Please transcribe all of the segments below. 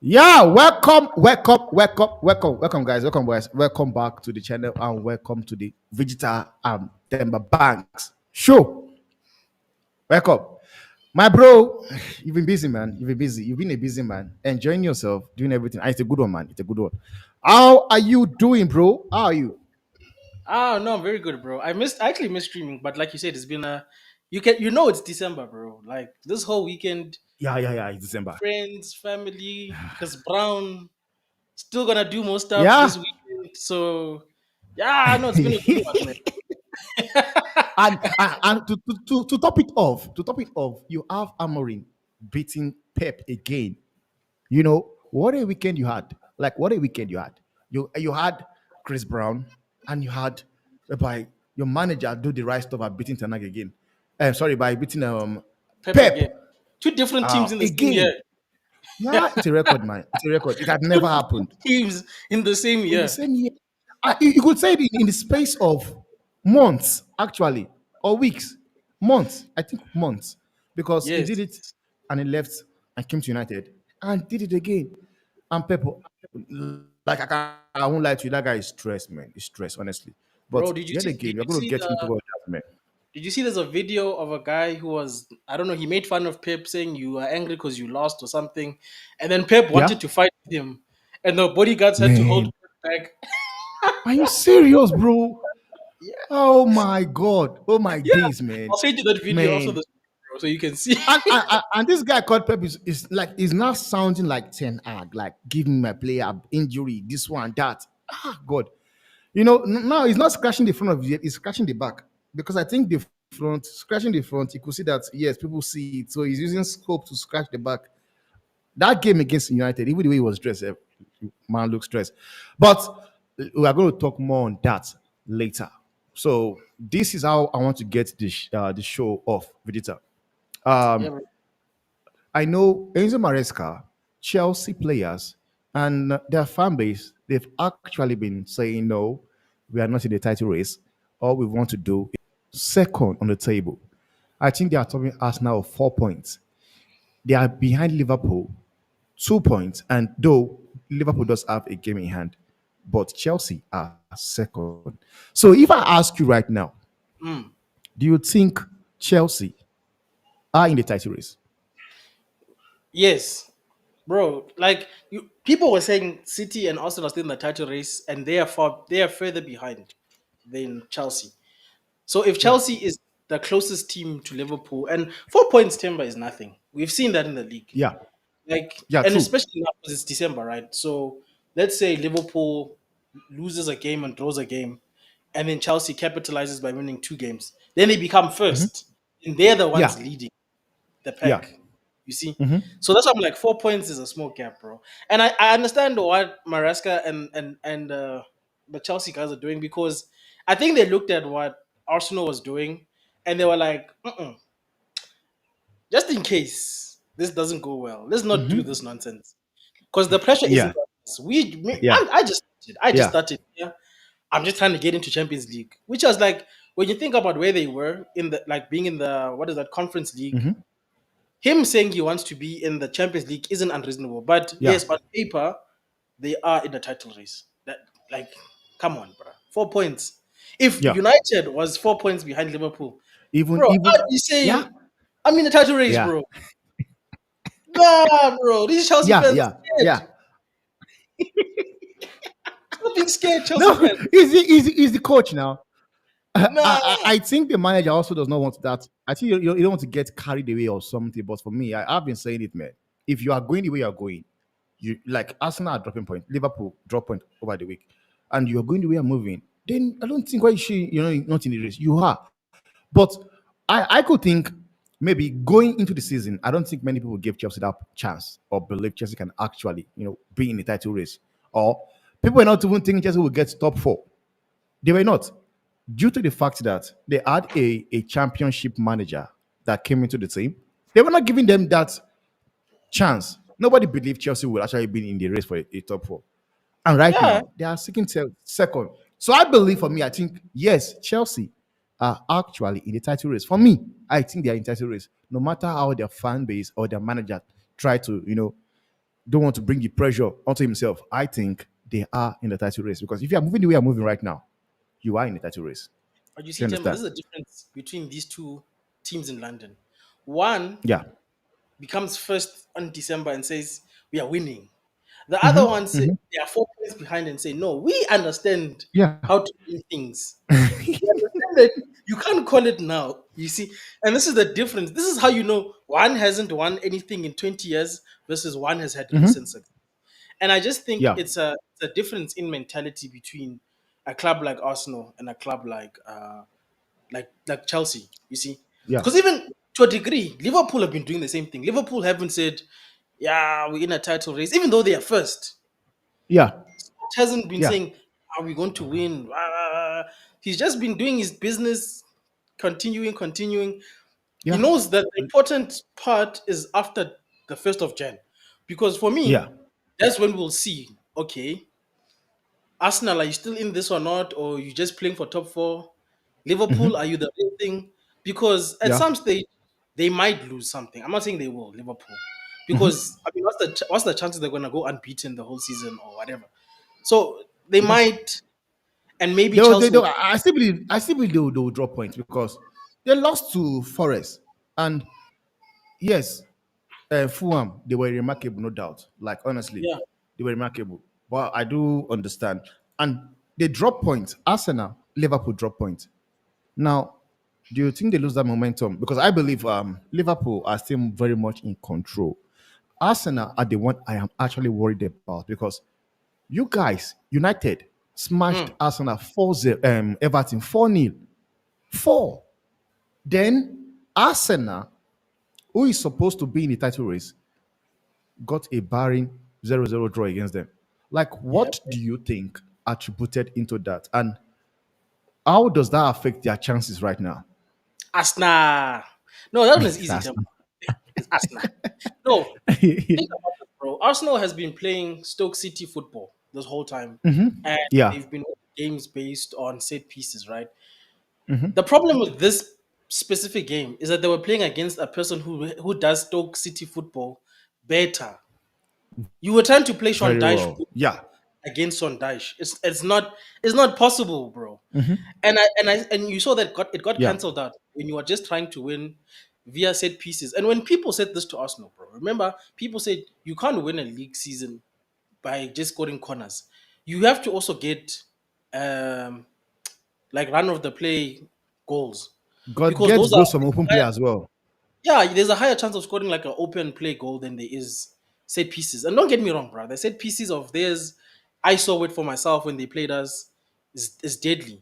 Yeah, welcome, guys, welcome, guys, welcome back to the channel and welcome to the Vegeta and Banks Show. Welcome, my bro. You've been busy, man. You've been busy. You've been a busy man, enjoying yourself, doing everything. It's a good one, man. It's a good one. How are you doing, bro? How are you? Ah, no, I'm very good, bro. I actually missed streaming, but like you said, it's been a you know it's December, bro. Like this whole weekend, Yeah. It's December. friends, family, because Brown still gonna do more stuff Yeah. this weekend. So yeah, no, it's been a good one, man. And to top it off, you have Amorim beating Pep again. What a weekend you had. Like what a weekend you had. You had Chris Brown and you had by your manager do the right stuff by beating Tanag again. Sorry, by beating Pep again. Pep Two different teams in the same again. year. Yeah, it's a record, man. It's a record. It had Two never different happened teams in the same in the year. same year. You could say it in the space of months, actually, or weeks, months. I think months, because he Yes. did it and he left and came to United and did it again. And people, like I won't lie to you, that guy is stressed, man. He's stressed, honestly. But Bro, did you yet see again, we're going to get into all that, man. did you see there's a video of a guy who was, I don't know, he made fun of Pep saying you are angry because you lost or something. And then Pep Yeah, wanted to fight with him. And the bodyguards had to hold man. Pep back. Are you serious, bro? Yeah. Oh my god. Oh my Yeah. days, man. I'll send you that video after Man. the bro, so you can see. And this guy called Pep is like is now sounding like Ten Hag, like giving my player injury, this one, that. God. Now he's not scratching the front of it, he's scratching the back. Because I think the front, scratching the front, you could see that yes, people see it. So he's using scope to scratch the back. That game against United, even the way he was dressed, man looks stressed. But we are going to talk more on that later. So this is how I want to get the show off, Vegeta. Yeah, Um, bro. I know Enzo Maresca, Chelsea players, and their fan base, they've actually been saying, no, we are not in the title race. All we want to do is second on the table. I think they are talking us now of 4 points. They are behind Liverpool, 2 points. And though Liverpool does have a game in hand, but Chelsea are second. So if I ask you right now, Mm. do you think Chelsea are in the title race? Yes. Bro, like people were saying City and Arsenal are still in the title race and they are further behind than Chelsea. So if Yeah. Chelsea is the closest team to Liverpool, and 4 points timber is nothing. We've seen that in the league. Yeah. Like, Yeah, and true. especially now because it's December, right? So let's say Liverpool loses a game and draws a game, and then Chelsea capitalizes by winning two games. Then they become first. And they're the Yeah. ones leading the Yeah. pack. You see? So that's why I'm like 4 points is a small gap, bro. And I understand what Maresca and the Chelsea guys are doing because I think they looked at what Arsenal was doing and they were like, just in case this doesn't go well, let's not do this nonsense. Because the pressure isn't Yeah. on us. Yeah. I just Yeah. started. Yeah, I'm just trying to get into Champions League, which was like when you think about where they were in the like being in the what is that Conference League. Him saying he wants to be in the Champions League isn't unreasonable. But Yeah. yes, on paper, they are in the title race. That like, come on, bro. 4 points. If Yeah. United was 4 points behind Liverpool, Even bro, even I'd be yeah. saying I'm in the title race, Yeah. bro. Nah, bro. These Chelsea Yeah. fans Yeah. are Yeah. scared. Stop being scared, Chelsea No, fans. he's the coach now. Nah. I think the manager also does not want that. I think you don't want to get carried away or something. But for me, I've been saying it, man. If you are going the way you're going, you like Arsenal are dropping point, Liverpool drop point over the week, and you're going the way you're moving, then I don't think why you should, not in the race. You are. But I could think maybe going into the season, I don't think many people gave Chelsea that chance or believe Chelsea can actually, be in the title race. Or people were not even thinking Chelsea will get top four. They were not, due to the fact that they had a championship manager that came into the team. They were not giving them that chance. Nobody believed Chelsea would actually be in the race for a top four. And right Yeah. now, they are seeking second. So I believe for me, I think, yes, Chelsea are actually in the title race. For me, I think they are in title race. No matter how their fan base or their manager try to, don't want to bring the pressure onto himself. I think they are in the title race because if you are moving the way you're moving right now, you are in the title race. But you Do you see, Temba, understand? this is the difference between these two teams in London. One Yeah. becomes first on December and says, we are winning. The other Mm-hmm. one say Mm-hmm. they are 4 points behind and say, no, we understand Yeah. how to do things. We understand that you can't call it now, you see. And this is the difference. This is how you know one hasn't won anything in 20 years versus one has had recent Mm-hmm. success. And I just think Yeah. it's a difference in mentality between a club like Arsenal and a club like Chelsea. You see, Yeah. because even to a degree, Liverpool have been doing the same thing. Liverpool haven't said, "Yeah, we're in a title race," even though they are first. Yeah. It hasn't been Yeah. saying, "Are we going to win?" He's just been doing his business, continuing. He Yeah. knows that the important part is after the 1st of Jan, because for Yeah. me, that's when we'll see. Okay, Arsenal, are you still in this or not? Or you just playing for top four? Liverpool, are Mm-hmm. you the real thing? Because at Yeah. some stage they might lose something. I'm not saying they will, Liverpool. Mm-hmm. Because I mean, what's the chances they're gonna go unbeaten the whole season or whatever? So they Yeah. might, and maybe Chelsea will. I still believe they will drop points because they lost to Forest. And yes, Fulham, they were remarkable, no doubt. Like, honestly, Yeah, they were remarkable. But I do understand. And they drop points. Arsenal, Liverpool drop points. Now, do you think they lose that momentum? Because I believe Liverpool are still very much in control. Arsenal are the one I am actually worried about because you guys, United, smashed mm, Arsenal 4-0, Everton 4-0. 4. Then Arsenal, who is supposed to be in the title race, got a barring 0-0 draw against them. Like, yeah. what do you think attributed into that? And how does that affect their chances right now? Arsenal. No, that one is easy, Temple. Arsenal. It's Arsenal. No, think about it, bro. Arsenal has been playing Stoke City football this whole time, and Yeah. they've been winning games based on set pieces, right? The problem with this specific game is that they were playing against a person who does Stoke City football better. You were trying to play Sean Very Dyche well. Yeah. against Son Dyche. It's not possible, bro. And you saw that it got Yeah. cancelled out when you were just trying to win via set pieces. And when people said this to Arsenal, bro, remember people said you can't win a league season by just scoring corners. You have to also get um like run of the play goals God because gets those are goals from open play as well. yeah, there's a higher chance of scoring like an open play goal than there is set pieces. And don't get me wrong, bro. The set pieces of theirs, I saw it for myself when they played us, is deadly.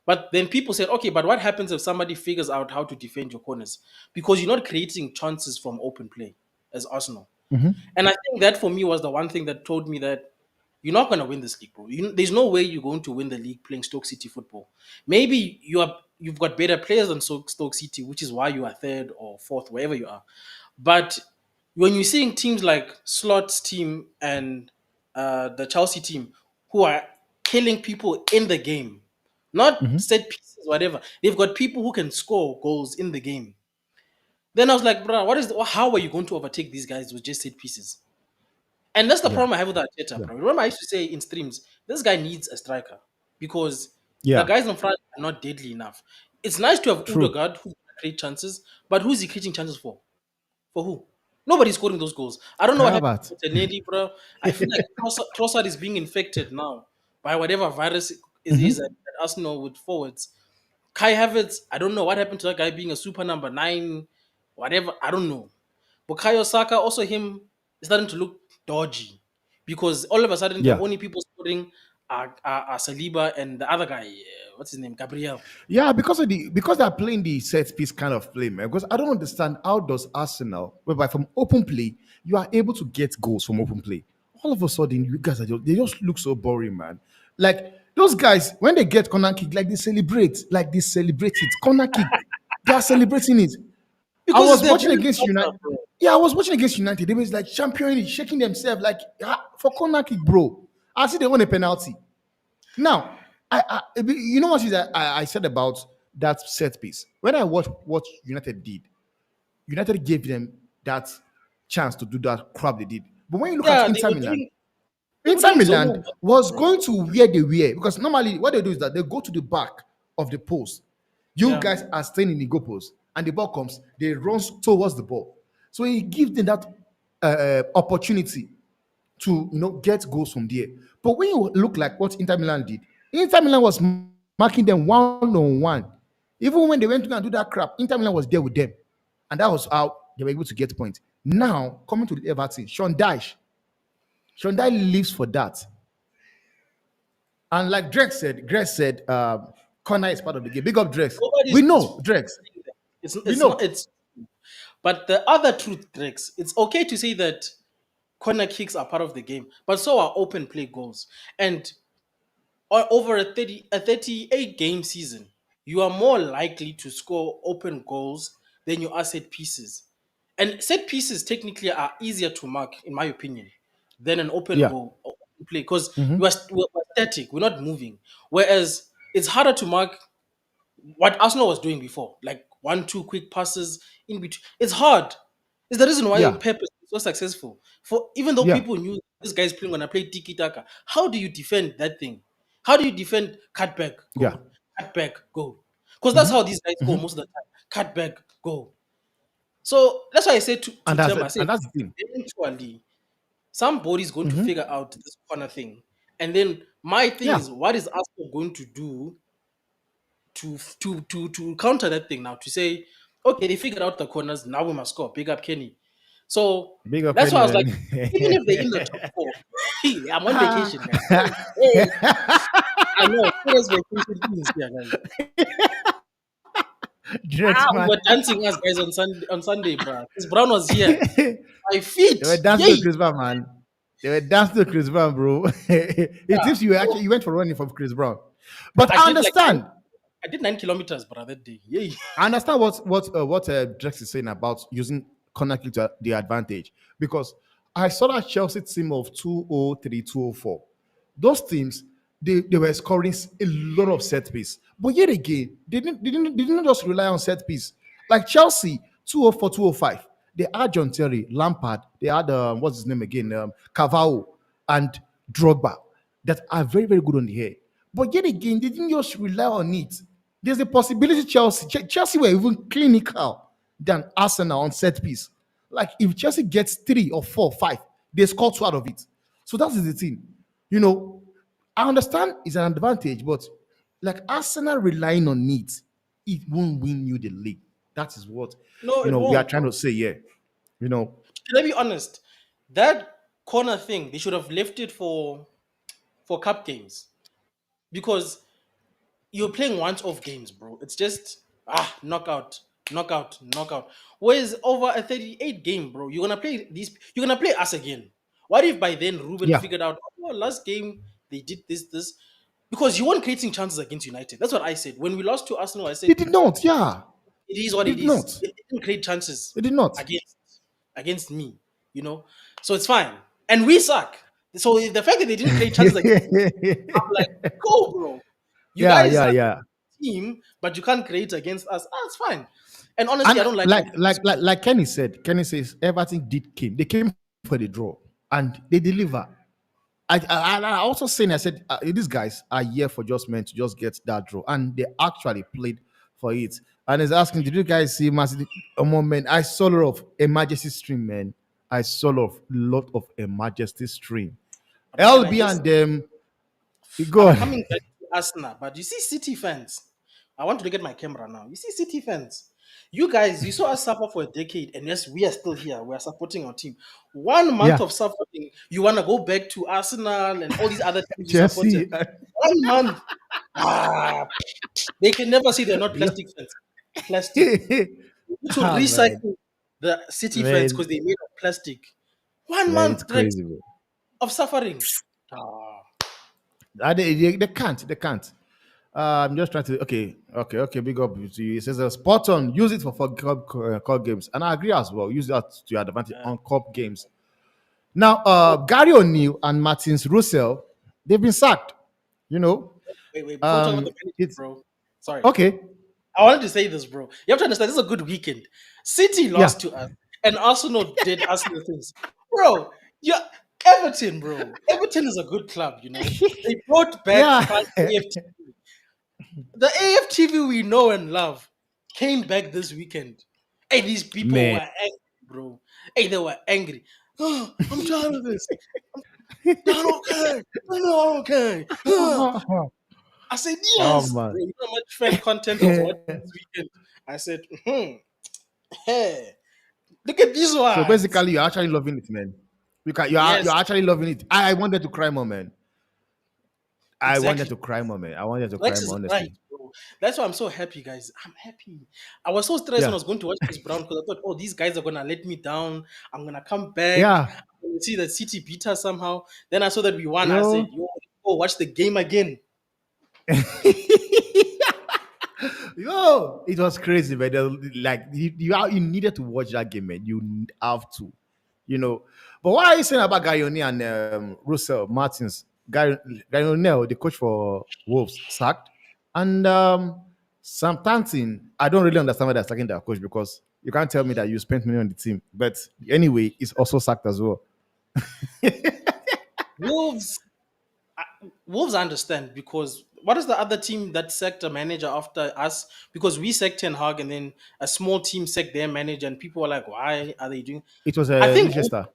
But then people said, okay, but what happens if somebody figures out how to defend your corners? Because you're not creating chances from open play as Arsenal. And I think that for me was the one thing that told me that you're not going to win this league, bro. There's no way you're going to win the league playing Stoke City football. Maybe you've got better players than Stoke City, which is why you are third or fourth, wherever you are. But when you're seeing teams like Slot's team and the Chelsea team who are killing people in the game, not set pieces, whatever, they've got people who can score goals in the game. Then I was like, bro, how are you going to overtake these guys with just set pieces? And that's the Yeah. problem I have with Arteta, Yeah. bro. Remember, I used to say in streams, this guy needs a striker because the Yeah. guys in front are not deadly enough. It's nice to have True. Udegaard who can create chances, but who's he creating chances for? For who? Nobody's scoring those goals. I don't know what Kai happened Havertz. to Martinelli, bro. I feel like Trossard is being infected now by whatever virus is at Arsenal with forwards. Kai Havertz, I don't know what happened to that guy being a super number nine, whatever. I don't know. Bukayo Saka, also him, is starting to look dodgy because all of a sudden the Yeah. only people scoring are Saliba and the other guy, what's his name, Gabriel. Yeah, because they're playing the set piece kind of play, man. Because I don't understand how does Arsenal, whereby from open play, you are able to get goals from open play. All of a sudden, you guys they just look so boring, man. Like those guys, when they get corner kick, like they celebrate it. Corner kick, they are celebrating it. I Because was it's their watching bread and against United. butter, bro. Yeah, I was watching against United. They was like championing it, shaking themselves, like for corner kick, bro. I see they won a penalty. Now, you know what is that I said about that set piece? When I watched what United did, United gave them that chance to do that crap they did. But when you look at Yeah, they were Inter doing Milan zonal, was bro. going to where they were because normally what they do is that they go to the back of the post. You Yeah. guys are staying in the goal post, and the ball comes, they run towards the ball. So he gives them that opportunity to get goals from there. But when you look like what Inter Milan did, Inter Milan was marking them 1-on-1. Even when they went to go and do that crap, Inter Milan was there with them, and that was how they were able to get points. Now coming to the Everton, Sean Dyche lives for that. And like Greg said, corner is part of the game. Big up Drex. Nobody's We know Drex. saying that. We It's not know. it's but the other truth, Rex, it's okay to say that corner kicks are part of the game, but so are open play goals. And over a 38 game season, you are more likely to score open goals than you are set pieces. And set pieces technically are easier to mark, in my opinion, than an open Yeah. goal or open play because we're static, we're not moving. Whereas it's harder to mark what Arsenal was doing before, like 1, 2 quick passes in between. It's hard. It's the reason why Yeah. Pep is so successful. For even though Yeah. people knew this guy's playing when I play tiki taka, how do you defend that thing? How do you defend Yeah. cut back, goal? Because that's how these guys go most of the time. Cut back, goal. So that's why I said to And that's Tem, it. I said And that's the thing. eventually somebody's going to figure out this corner thing. And then my thing Yeah. is, what is Arsenal going to do to counter that thing now to say, okay, they figured out the corners, now we must score. Big up Kenny. So Big up that's why I Kenny, was like, man. even if they're in the top four, hey, I'm on vacation, guys. Hey, I know, serious vacation things here, guys. Drex, We man. were dancing us guys on Sunday, bro. Chris Brown was here. They My feet, were dancing to yay! Chris Brown, man. They were dancing to Chris Brown, bro. It Yeah. seems So you went for running from Chris Brown. But I did like I did 9 kilometers, bro, that day. Yay! I understand what Drex is saying about using corner kick to the advantage because I saw that Chelsea team of 203, 204. Those teams they were scoring a lot of set piece, but yet again they didn't just rely on set piece like Chelsea 204, 205. They had John Terry, Lampard, they had what's his name again, Cavao and Drogba that are very very good on the air. But yet again, they didn't just rely on it. There's a possibility Chelsea were even clinical than Arsenal on set piece. Like if Chelsea gets 3 or 4, 5, they score 2 out of it. So that is the thing. You know, I understand it's an advantage, but like Arsenal relying on it won't win you the league. That is what No, it we are won't, trying bro. to say here. You know, Let me be honest. That corner thing, they should have left it for cup games because you're playing once off games, bro. It's just knockout, knockout, knockout. Whereas over a 38 game, bro, you're gonna play us again. What if by then Ruben yeah, figured out, oh, last game they did this? Because you weren't creating chances against United. That's what I said. When we lost to Arsenal, I they said did not. Yeah, it is what they it did is. not. They didn't create chances They did not. against against me, you know. So it's fine. And we suck. So the fact that they didn't create chances against me, I'm like, go, bro. You Yeah, guys yeah, are yeah. team, but you can't create against us. It's fine. And honestly, And I don't like like Kenny says, everything did came. They came for the draw and they deliver. I also saying I said these guys are here for just meant to just get that draw, and they actually played for it. And he's asking, did you guys see massive a moment? I saw a lot of emergency stream, man. I saw a lot of emergency stream. but can I LB just and them, you go I'm on. coming back to Arsenal, but you see City fans. I want to look at my camera now. You see City fans. You guys, you saw us suffer for a decade, and yes, we are still here. We are supporting our team. 1 month Yeah, of suffering, you want to go back to Arsenal and all these other teams you supported. Chelsea. 1 month. Ah, they can never see they're not plastic fans. Plastic. We need to Ah man, recycle the City fans man, because they made of plastic. One man, it's month Rex, crazy, bro. of suffering. Ah, They can't. They can't. I'm just trying to. Okay. Big up to you. It says spot on. Use it for cup games, and I agree as well. Use that to your advantage yeah. on cup games. Now, Gary O'Neill and Martins Russell, they've been sacked. You know, Wait. Before we talk about the management, it's bro. Sorry. okay. I wanted to say this, bro. You have to understand, this is a good weekend. City Yeah, lost to us, and Arsenal did Arsenal things. Bro, Yeah, Everton, bro. Everton is a good club, you know. They brought back Yeah. Prime AFTV. The AFTV we know and love came back this weekend. Hey, these people Man. were angry, bro. Hey, they were angry. Oh, I'm tired of this. I don't care. I don't care. I said, Oh yes, man. bro. You know how much fan content I was watching this weekend? I said, hey, look at these So ones. basically, you're actually loving it, man. Yes, You're actually loving it. I wanted to cry more, man. I wanted exactly. to cry more, man. I wanted to cry Lex more, is right, honestly. bro. That's why I'm so happy, guys. I'm happy. I was so stressed when I Yeah. was going to watch this Brown because I thought, oh, these guys are gonna let me down. I'm gonna come back. Yeah. I'm gonna see that City beat us somehow. Then I saw that we won. I said, Yo. yo, go watch the game again. Yo, it was crazy, man. Like you needed to watch that game, man. You have to, you know. But what are you saying about Guyoni and Russell Martins? Guyoni, the coach for Wolves, sacked, and Sam Tantin. I don't really understand why they're sacking their coach because you can't tell me that you spent money on the team. But anyway, it's also sacked as well. Wolves, Wolves understand because what is the other team that sacked a manager after us? Because we sacked Ten Hag and then a small team sacked their manager, and people were like, why are they doing? It was I think Leicester.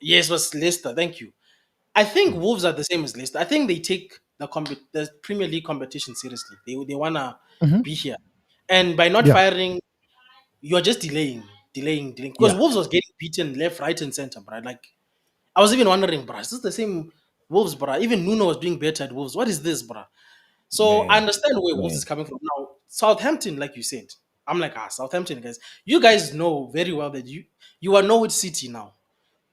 yes, it was Leicester. Thank you. I think Wolves are the same as Leicester. I think they take the Premier League competition seriously. They wanna be here, and by not Yeah, firing, you're just delaying. Because yeah. Wolves was getting beaten left, right, and center, bro. Like I was even wondering, bro, is this the same Wolves, bro? Even Nuno was doing better at Wolves. What is this, bro? So I Man, understand where Wolves is man. coming from. Now Southampton, like you said, I'm like Southampton guys. You guys know very well that you are Norwich City now.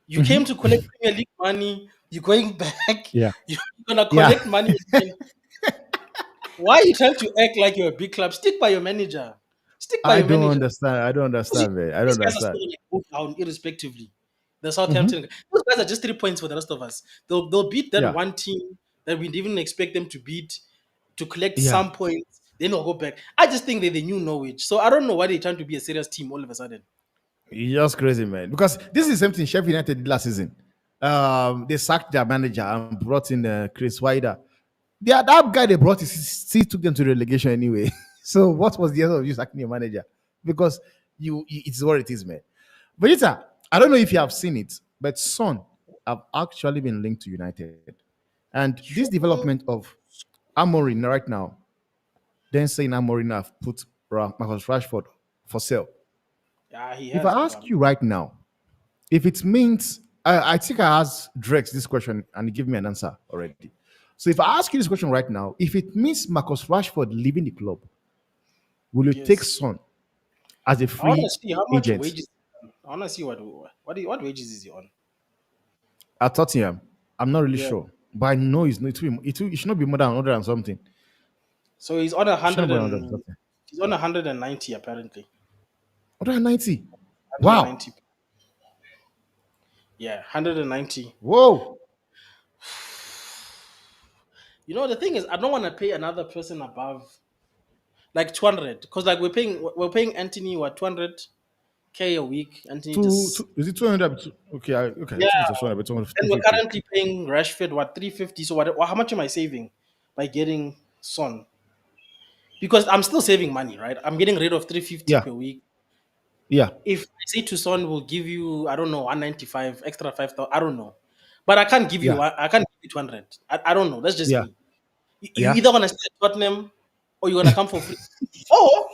You came to collect Premier League money. You're going back. Yeah, You're gonna yeah. collect money again. Why are you trying to act like you're a big club? Stick by your manager. Stick by I your don't manager. understand. I don't Because understand, man. I these don't guys are still understand. gonna go down irrespectively. The Southampton, those guys are just 3 points for the rest of us. They'll beat that Yeah, one team that we didn't expect them to beat to collect yeah. some points. Then they'll go back. I just think they're the new Norwich. So I don't know why they're trying to be a serious team all of a sudden. You're just crazy, man. Because this is the same thing Sheffield United did last season. They sacked their manager and brought in Chris Wider. That guy they brought still took them to relegation anyway. So what was the other of you sacking your manager? Because it's what it is, man. Vegeta, I don't know if you have seen it, but Son have actually been linked to United. And this Sure. development of Amorim right now, then saying Amorim have put Marcus Rashford for sale. Yeah, he If has, I bro. ask you right now, if it means, I think I asked Drex this question and he gave me an answer already. So if I ask you this question right now, if it means Marcus Rashford leaving the club, will you take Yes. Son as a I want to free see how much agent wages. I want to see what wages is he on? at Tottenham? I'm not really Yeah. sure, but I know it should not be more than 100 and something. So he's on a It should not hundred be 100 and and something. he's on 190 apparently. 190. Wow. 190. Yeah, 190. Whoa. You know the thing is, I don't want to pay another person above like 200 because like we're paying Anthony what 200K a week. Anthony just Is it 200? Okay, okay. I yeah, think it's 200, but and we're 250. currently paying Rashford what 350. So how much am I saving by getting Son? Because I'm still saving money, right? I'm getting rid of 350 Yeah, per week. yeah, If I say to Son will give you, I don't know, 195 extra 5,000, I don't know, but I can't give you, yeah, I can't give you 200. I don't know. That's just yeah, me. You yeah. either gonna stay at Tottenham or you're gonna come for free. Or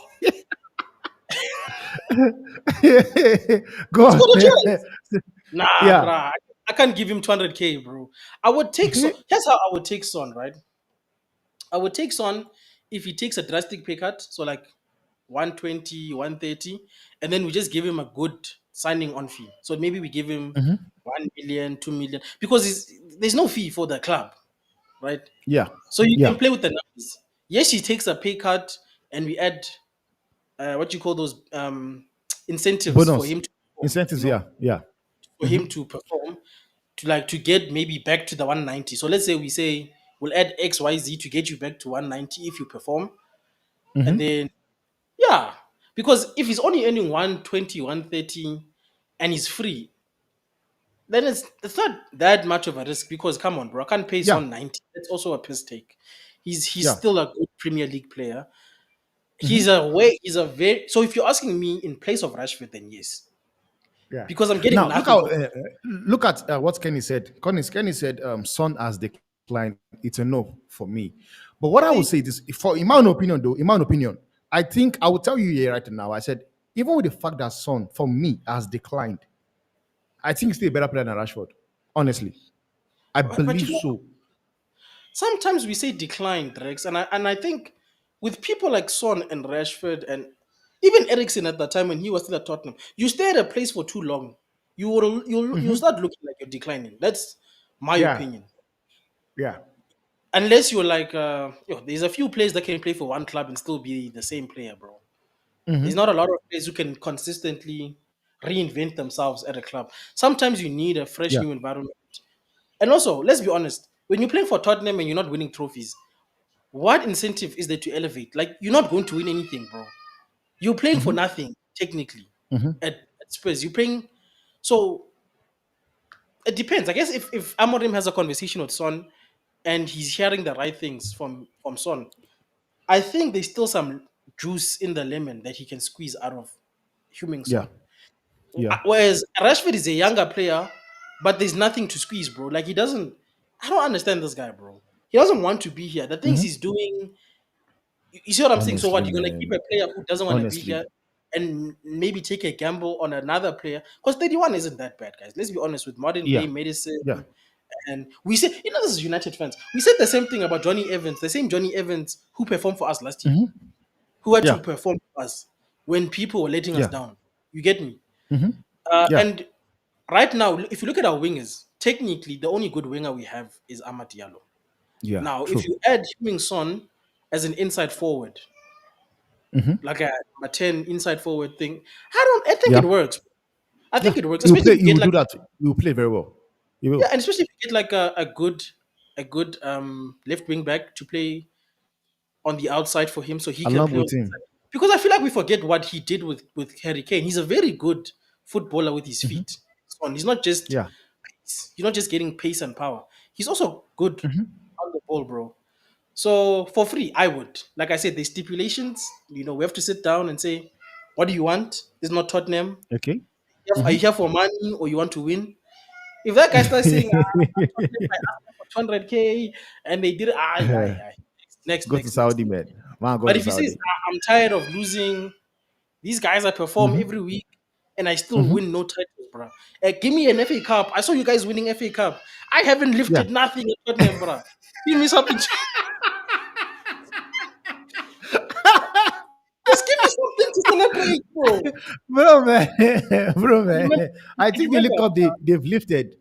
Go let's go on. to choice. Nah, Yeah. bruh. I can't give him 200K, bro. I would take Son. Here's how I would take Son, right? I would take Son if he takes a drastic pay cut, so like 120, 130, and then we just give him a good signing on fee. So maybe we give him 1 million, 2 million, because there's no fee for the club, right? Yeah, So you yeah. can play with the numbers. Yes, he takes a pay cut, and we add what you call those incentives for Bonus him to perform, incentives. Yeah, yeah. for him to perform, to get maybe back to the 190. So let's say we say we'll add XYZ to get you back to 190 if you perform, and then yeah, because if he's only earning 120, 130, and he's free, then it's not that much of a risk because come on, bro, I can't pay Yeah. Son 90. That's also a piss take. He's Yeah. still a good Premier League player. Hmm. He's a very so if you're asking me in place of Rashford, then yes. Yeah. Because I'm getting Now look nothing how from look at what Kenny said. Kenny said Son has declined. It's a no for me. But what I would say is, for in my own opinion, though, in my own opinion, I think I will tell you here right now. I said even with the fact that Son for me has declined, I think he's still a better player than Rashford. Honestly, I but believe so. sometimes we say decline, Drex, and I think with people like Son and Rashford and even Eriksen at that time when he was still at Tottenham, you stay at a place for too long. You'll start looking like you're declining. That's my Yeah. opinion. Yeah. Unless you're like, there's a few players that can play for one club and still be the same player, bro. There's not a lot of players who can consistently reinvent themselves at a club. Sometimes you need a fresh Yeah. new environment. And also, let's be honest, when you're playing for Tottenham and you're not winning trophies, what incentive is there to elevate? Like, you're not going to win anything, bro. You're playing for nothing, technically, at Spurs. You're playing. So it depends. I guess if Amorim has a conversation with Son and he's hearing the right things from Son, I think there's still some juice in the lemon that he can squeeze out of Heung-Min Yeah. Son. Yeah. Whereas Rashford is a younger player, but there's nothing to squeeze, bro. Like he doesn't. I don't understand this guy, bro. He doesn't want to be here. The things he's doing. You see what I'm saying? So Honestly, what? You're gonna keep man. a player who doesn't want to be Honestly. here and maybe take a gamble on another player? Because 31 isn't that bad, guys. Let's be honest. With modern Yeah. day medicine, Yeah. and we say, this is United fans. We said the same thing about Johnny Evans, the same Johnny Evans who performed for us last year, who had to Yeah. perform for us when people were letting us Yeah. down. You get me? Yeah. And right now, if you look at our wingers, technically the only good winger we have is Amad Diallo. Yeah. Now, if True. you add Heung-min Son as an inside forward, like a 10 inside forward thing, I think Yeah. it works. I Yeah. think it works, You will especially play. if you You get will like do that. You will play very well. You yeah, will. and especially if you get like a good left wing back to play on the outside for him so he can Along play on with the him. inside. Because I feel like we forget what he did with Harry Kane. He's a very good footballer with his feet. Son. Yeah. He's not just getting pace and power. He's also good on the ball, bro. So for free, I would. Like I said, the stipulations, we have to sit down and say, what do you want? It's not Tottenham. Okay. Are you here for money or you want to win? If that guy starts saying, Tottenham, I asked them for 200K and they did it, aye, aye, aye. Next, Go to next, next, Saudi, next. man. Man, go But to if he says, Saudi. I'm tired of losing, these guys I perform every week and I still win no titles, bro. Give me an FA Cup. I saw you guys winning FA Cup. I haven't Yeah. lifted nothing at Tottenham, bro. Give me something. Just give me something to celebrate, bro. Bro, man. Bro, You man. remember? I You think the only remember cup they've lifted.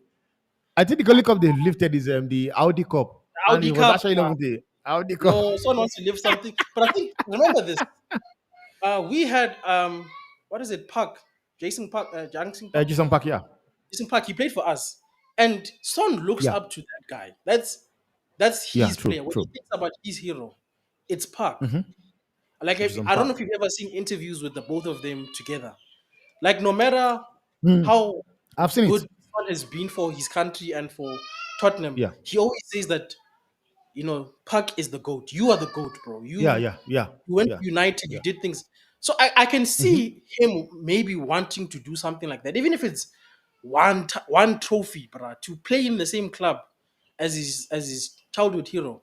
I think the only cup they've lifted is the Audi Cup. the And Audi it was Cup? actually not even the Audi Cup. No, someone wants to lift something. But I think remember this. We had what is it? Park, Jason Park, Jackson Park, Jason Park, yeah. Jason Park. He played for us, and Son looks Yeah. up to that guy. That's Yeah, his true, player. When he true. thinks about his hero, it's Park. Like Jason I don't know Park. if you've ever seen interviews with the both of them together. Like no matter how I've seen good it. Son has been for his country and for Tottenham, Yeah. he always says that Park is the goat. You are the goat, bro. Yeah, You yeah, yeah, you went yeah, to United, you yeah. did things. So I can see him maybe wanting to do something like that, even if it's one trophy, bro, to play in the same club as his childhood hero.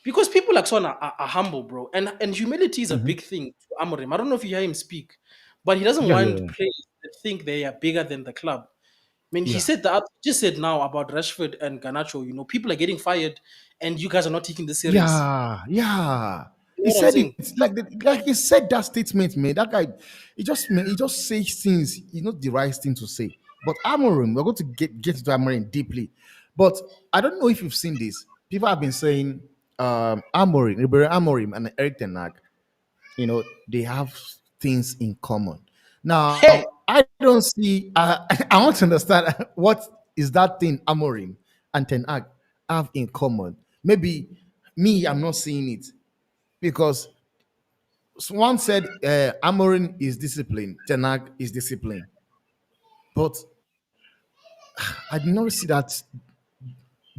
Because people like Son are humble, bro, and humility is a big thing to Amorim. I don't know if you hear him speak, but he doesn't Yeah, yeah, want yeah. players that think they are bigger than the club. I mean, he Yeah. said that just said now about Rashford and Garnacho. People are getting fired, and you guys are not taking this serious. Yeah, yeah. You He know what I'm said saying? it like he said that statement, man. That guy, he just says things. It's not the right thing to say. But Amorim, we're going to get into Amorim deeply. But I don't know if you've seen this. People have been saying Amorim, Rúben Amorim, and Erik Ten Hag, they have things in common. Now, Hey, I don't see. I want to understand what is that thing Amorim and Ten Hag have in common. Maybe me, I'm not seeing it because one said Amorim is disciplined, Ten Hag is disciplined, but I did not see that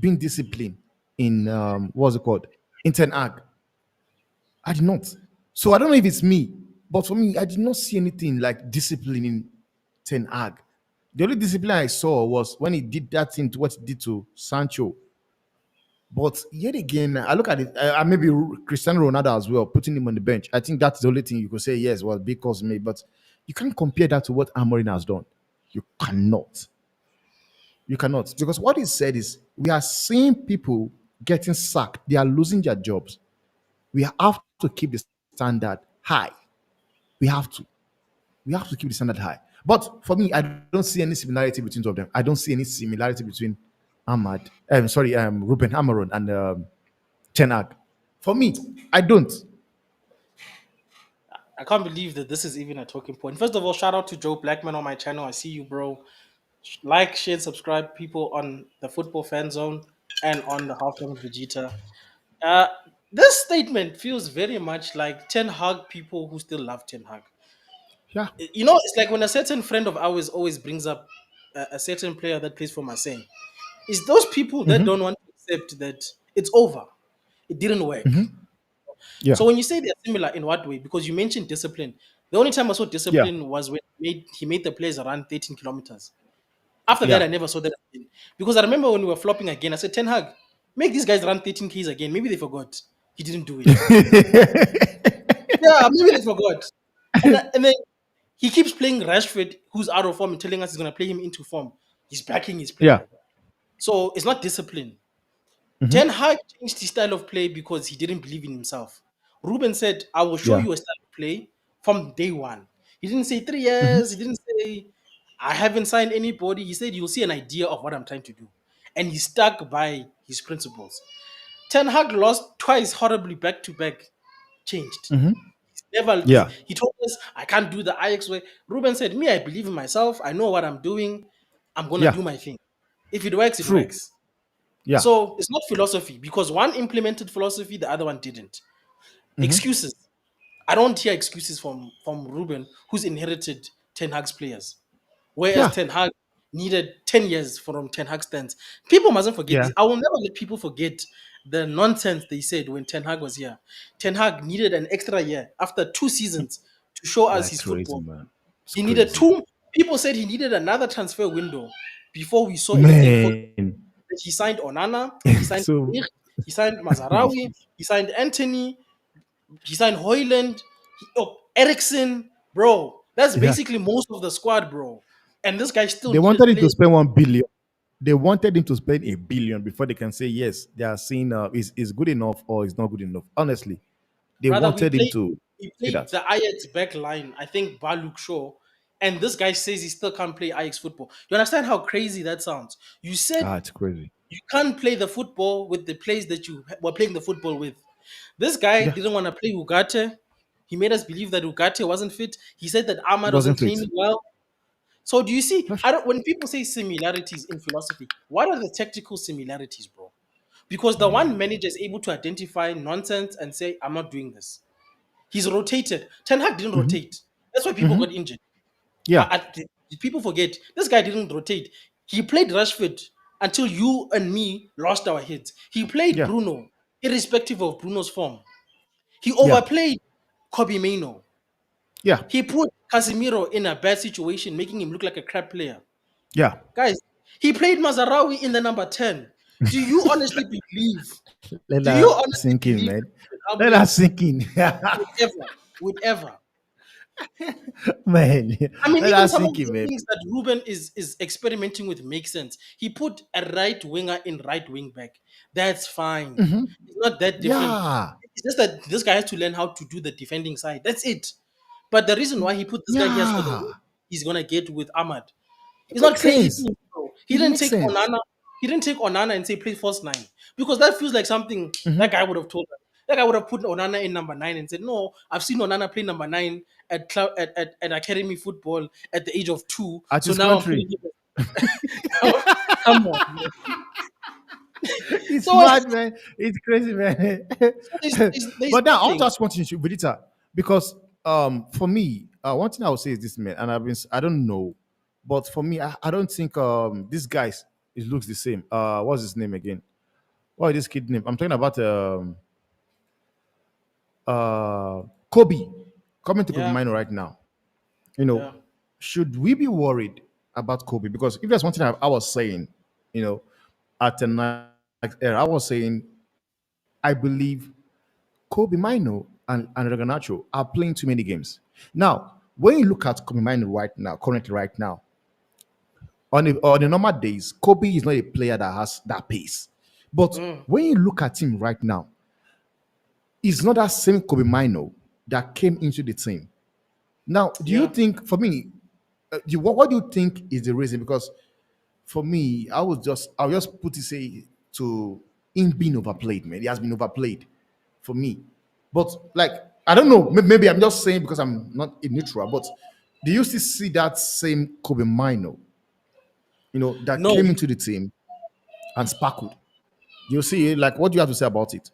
being disciplined in what's it called? In Ten Hag. I did not. So I don't know if it's me, but for me, I did not see anything like discipline in Ten Hag. The only discipline I saw was when he did that thing to what he did to Sancho. But yet again, I look at it, maybe Cristiano Ronaldo as well, putting him on the bench. I think that's the only thing you could say, yes, was because me. But you can't compare that to what Amorim has done. You cannot. You cannot. Because what he said is, we are seeing people getting sacked. They are losing their jobs. We have to keep the standard high. We have to. We have to keep the standard high. But for me, I don't see any similarity between two of them. I don't see any similarity between Ruben Amorim and Ten Hag. For me, I don't. I can't believe that this is even a talking point. First of all, shout out to Joe Blackman on my channel. I see you, bro. Like, share, subscribe, people on the Football Fan Zone and on the Halftime with Vegeta. Uh, this statement feels very much like Ten Hag people who still love Ten Hag. Yeah. You know, it's like when a certain friend of ours always brings up a certain player that plays for Marseille. It's those people that don't want to accept that it's over. It didn't work. Yeah. So when you say they're similar, in what way? Because you mentioned discipline. The only time I saw Yeah. discipline was when he made the players run 13 kilometers. After that, Yeah. I never saw that again. Because I remember when we were flopping again, I said, Ten Hag, make these guys run 13 Ks again. Maybe they forgot. He didn't do it. Yeah, maybe they forgot. And then he keeps playing Rashford, who's out of form, and telling us he's going to play him into form. He's backing his Yeah. player. So it's not discipline. Ten Hag changed his style of play because he didn't believe in himself. Ruben said, I will show Yeah. you a style of play from day one. He didn't say 3 years. He didn't say, I haven't signed anybody. He said, you'll see an idea of what I'm trying to do. And he stuck by his principles. Ten Hag lost twice horribly back to back, changed. Never, Yeah. he told us, I can't do the Ajax way. Ruben said, me, I believe in myself. I know what I'm doing. I'm going to Yeah. do my thing. If it works, it True. works. Yeah. So it's not philosophy because one implemented philosophy, the other one didn't. Excuses. I don't hear excuses from Ruben, who's inherited Ten Hag's players. Whereas Yeah. Ten Hag needed 10 years from Ten Hag stands. People mustn't forget Yeah. this. I will never let people forget the nonsense they said when Ten Hag was here. Ten Hag needed an extra year after 2 seasons to show us Like his crazy, football. man. It's He needed crazy. two. People said he needed another transfer window before we saw anything. For Man. he signed Onana, he signed So Erik, he signed Mazarawi, he signed Anthony, he signed Hoyland, Ericsson, bro. That's yeah. basically most of the squad, bro. And this guy still They needed wanted him to players. spend 1 billion. They wanted him to spend 1 billion before they can say yes, they are seeing is good enough or is not good enough. Honestly, they Brother, wanted him to we say played that. the Ajax back line, I think Baluk Shaw, and this guy says he still can't play Ajax football. You understand how crazy that sounds? You said It's crazy. you can't play the football with the players that you were playing the football with. This guy Yeah. didn't want to play Ugarte. He made us believe that Ugarte wasn't fit. He said that It Ahmad wasn't wasn't fit. training well. So do you see? That's I don't. When people say similarities in philosophy, what are the tactical similarities, bro? Because the one manager is able to identify nonsense and say, "I'm not doing this." He's rotated. Ten Hag didn't rotate. That's why people got injured. yeah. People forget this guy didn't rotate. He played Rashford until you and me lost our heads. He played Yeah. Bruno, irrespective of Bruno's form. He Yeah. overplayed Kobe Mainoo. Yeah. He put Casemiro in a bad situation, making him look like a crap player. Yeah. Guys, he played Mazarawi in the number 10. Do you honestly believe? Let Do you that honestly sink in, believe man. that Let Amorim that sink in. would ever, would ever? Man. I mean, Let even that some of sink the in, man. things that Ruben is experimenting with make sense. He put a right winger in right wing back. That's fine. It's not that different. Yeah. It's just that this guy has to learn how to do the defending side. That's it. But the reason why he put this guy here is for the Yeah. work he's gonna get with Ahmad. It It's not makes crazy sense. things, bro. He It didn't makes take sense. Onana. He didn't take Onana and say play first nine because that feels like something that guy would have told us. That guy would have put Onana in number 9 and said, "No, I've seen Onana play number 9 at academy football at the age of 2. At So his now I'm country. putting him." Come on, man. It's So, mad, man. It's crazy, man. so there's But now I want to nothing. ask one thing, Vidita, because for me, one thing I would say is this, man, and I don't know. But for me, I don't think this guy's it looks the same. What's his name again? What is this kid name? I'm talking about Kobe. Coming to Kobe Yeah, Minor right now. You know, yeah, should we be worried about Kobe? Because if there's one thing I was saying, you know, at the night era, I was saying I believe Kobe Mino and Reganacho are playing too many games. Now, when you look at Kobe Mino right now, currently right now, on the normal days, Kobe is not a player that has that pace. But mm, when you look at him right now, it's not that same Kobe Mino that came into the team. Now, do you yeah. think, for me, what do you think is the reason? Because for me, I'll just put it say to him being overplayed, man. He has been overplayed for me. But like, I don't know, maybe I'm just saying because I'm not a neutral, but do you still see that same Kobe Mino, that No, came into the team and sparkled? You see, like, what do you have to say about it?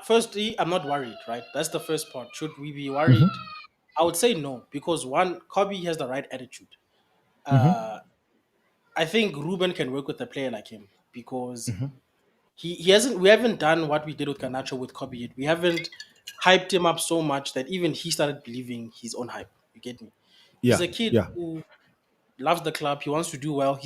firstly, I'm not worried, right? That's the first part. Should we be worried? I would say no, because one, Kobe has the right attitude. Uh, I think Ruben can work with a player like him because he hasn't. We haven't done what we did with Garnacho with Kobe yet. We haven't hyped him up so much that even he started believing his own hype. You get me? He's Yeah, a kid yeah. who loves the club. He wants to do well.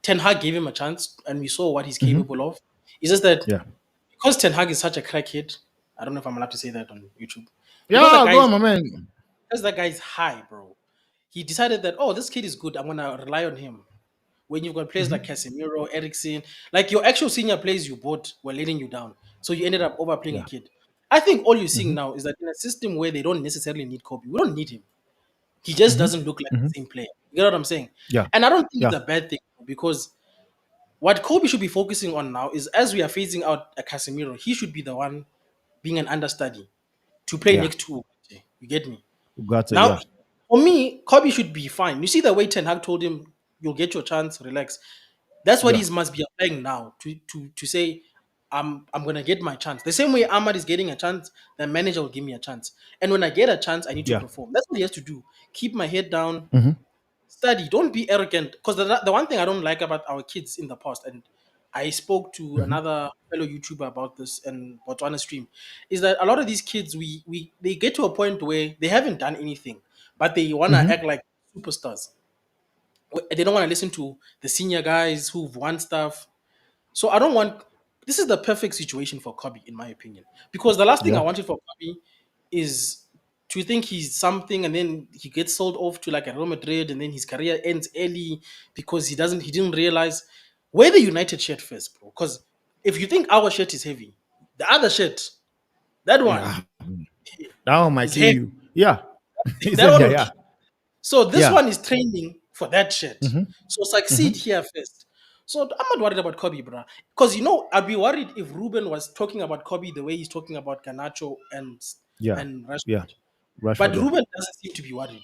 Ten Hag gave him a chance, and we saw what he's capable of. It's just that Yeah. because Ten Hag is such a crackhead. I don't know if I'm allowed to say that on YouTube. Because that Yeah, guy go is on, my man. because that guy is high, bro. He decided that, oh, this kid is good. I'm gonna rely on him. When you've got players like Casemiro, Eriksen, like your actual senior players you bought were letting you down. So you ended up overplaying a Yeah. kid. I think all you're seeing now is that in a system where they don't necessarily need Kobe, we don't need him. He just doesn't look like the same player. You get what I'm saying? Yeah. And I don't think it's Yeah. a bad thing because what Kobe should be focusing on now is as we are phasing out a Casemiro, he should be the one being an understudy to play Yeah. next to Ugarte. You get me? Got it. Now, Yeah. for me, Kobe should be fine. You see the way Ten Hag told him, "You'll get your chance. Relax." That's what Yeah. he must be applying now to say, I'm gonna get my chance. The same way Ahmad is getting a chance, the manager will give me a chance. And when I get a chance, I need to Yeah. perform. That's what he has to do. Keep my head down, study. Don't be arrogant. Because the one thing I don't like about our kids in the past, and I spoke to another fellow YouTuber about this and Botswana stream, is that a lot of these kids, we they get to a point where they haven't done anything, but they wanna act like superstars. They don't want to listen to the senior guys who've won stuff. So I don't want. This is the perfect situation for Kobe, in my opinion, because the last thing I Yeah. wanted for Kobe is to think he's something and then he gets sold off to like a Real Madrid and then his career ends early because he didn't realize wear the United shirt first, bro. Because if you think our shirt is heavy, the other shirt, that one Yeah. That one might is kill heavy. you. Yeah. He That said, one yeah, will yeah. kill. So this Yeah. one is training for that shit. So succeed here first. So I'm not worried about Kobe, bro. Because I'd be worried if Ruben was talking about Kobe the way he's talking about Ganacho Yeah. and Yeah. Rashford. But Rashford, yeah. Ruben doesn't seem to be worried.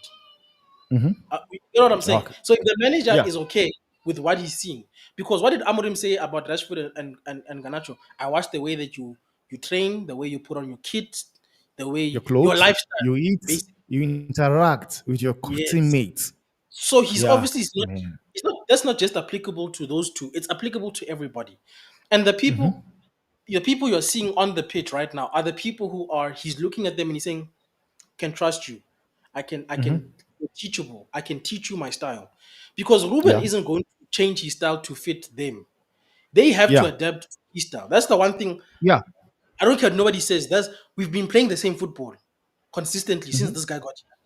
You know what I'm saying? Okay. So if the manager Yeah. is okay with what he's seeing, because what did Amorim say about Rashford and Ganacho? I watched the way that you train, the way you put on your kit, the Your way your clothes, lifestyle, you eat, basically. you interact with your Yes. teammates. So he's Yeah. obviously Man. it's not that's not just applicable to those two, it's applicable to everybody. And the people you're seeing on the pitch right now are the people who are he's looking at them and he's saying, can trust you. I can you're teachable. I can teach you my style. Because Ruben Yeah. isn't going to change his style to fit them. They have to Yeah. adapt to his style. That's the one thing Yeah. I don't care what nobody says. That's we've been playing the same football consistently since this guy got here.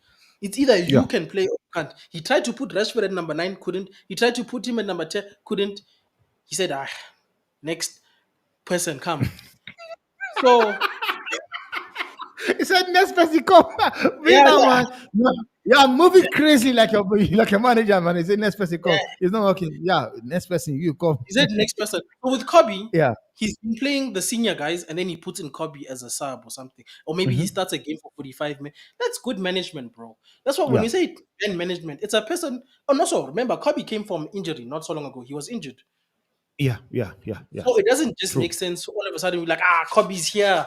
It's either Yeah. you can play or you can't. He tried to put Rashford at number 9, couldn't. He tried to put him at number 10, couldn't. He said, next person come. So, He said, next person come. Bring yeah, that yeah, man. Yeah, moving crazy like like a manager, man. He said, next person come. yeah. It's not working. Yeah, next person, you come. He said next person. So with Kobe, Yeah. he's been playing the senior guys and then he puts in Kobe as a sub or something. Or maybe he starts a game for 45 minutes. That's good management, bro. That's what when Yeah. we say man management, it's a person. Oh, no, so remember, Kobe came from injury not so long ago. He was injured. Yeah. Yeah. Yeah. Yeah. So it doesn't just True. make sense. All of a sudden, we're like, Kobe's here.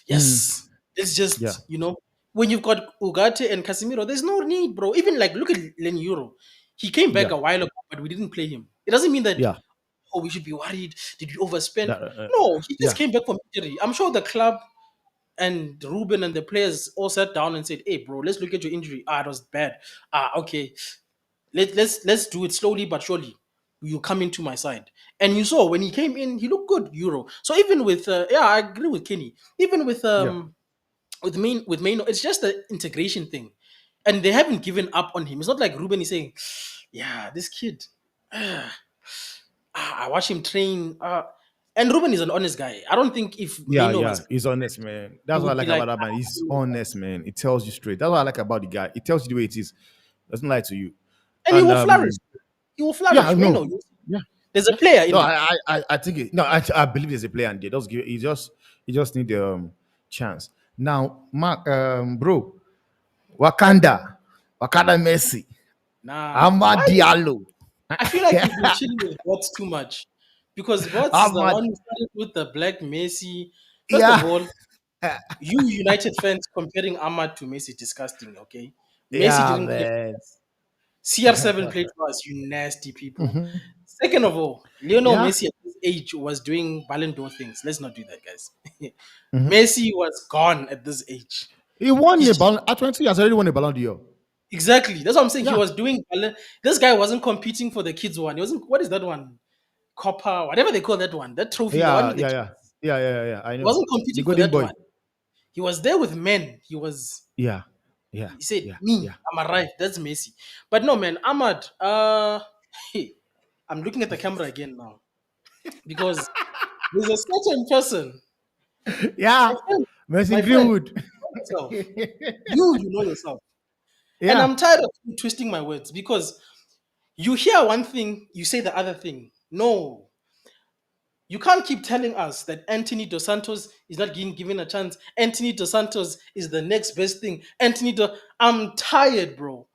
Yes. Let's Yeah. just. when you've got Ugarte and Casemiro, there's no need, bro. Even like look at Len Euro. He came back Yeah, a while ago, but we didn't play him. It doesn't mean that yeah, oh we should be worried. Did we overspend? that, No, he just yeah, came back from injury. I'm sure the club and Ruben and the players all sat down and said, "Hey, bro, let's look at your injury. Ah, it was bad. Ah, okay. Let's do it slowly but surely. You come into my side." And you saw when he came in, he looked good, Euro. So even with yeah, I agree with Kenny. Even yeah, with Mainoo, it's just the integration thing, and they haven't given up on him. It's not like Ruben is saying, "Yeah, this kid, ah, I watch him train." And Ruben is an honest guy. I don't think if yeah, Mainoo yeah. was, He's honest, man. he That's what I would be like like, about that man. "Ah, He's honest, man. It tells you straight. That's what I like about the guy. It tells you the way it is. Doesn't lie to you. and he And will flourish. He will yeah, I flourish. know. Mainoo, Yeah, there's a yeah. player No, in there. I think it, no, I believe there's a player in there. Just give he just need the chance. Now, Mark, bro, Wakanda Messi, Nah, Amad why? Diallo, I feel like you've been chilling with Bots too much because Bots is the Ahmad, one who started with the black Messi. First of yeah, all, you United fans comparing Ahmad to Messi, disgusting. Okay, Messi yeah, didn't play for man. us. CR7 played for us. You nasty people. Second of all, Lionel Yeah. Messi at this age was doing Ballon d'Or things. Let's not do that, guys. Messi was gone at this age. He won He's a just ballon at 20 years, already won a ballon d'Or. exactly. That's what I'm saying. He Yeah. was doing Ballon. This guy wasn't competing for the kids one. He wasn't. What is that one? Copper, whatever they call that one, that trophy, the one Yeah, with the yeah, kids. yeah. Yeah. I He know. wasn't The competing for golden that boy. one. He was there with men. He was. Yeah. Yeah. He said, Yeah. "Me, Yeah. I'm arrived." That's Messi. But no, man, Ahmad. I'm looking at the camera again now because there's a certain person, Yeah. my friend, Mercy my friend, Greenwood. you know yourself. You know yourself, and Yeah. I'm tired of you twisting my words because you hear one thing, you say the other thing. No, you can't keep telling us that Anthony Dos Santos is not being given a chance. Anthony Dos Santos is the next best thing. I'm tired, bro.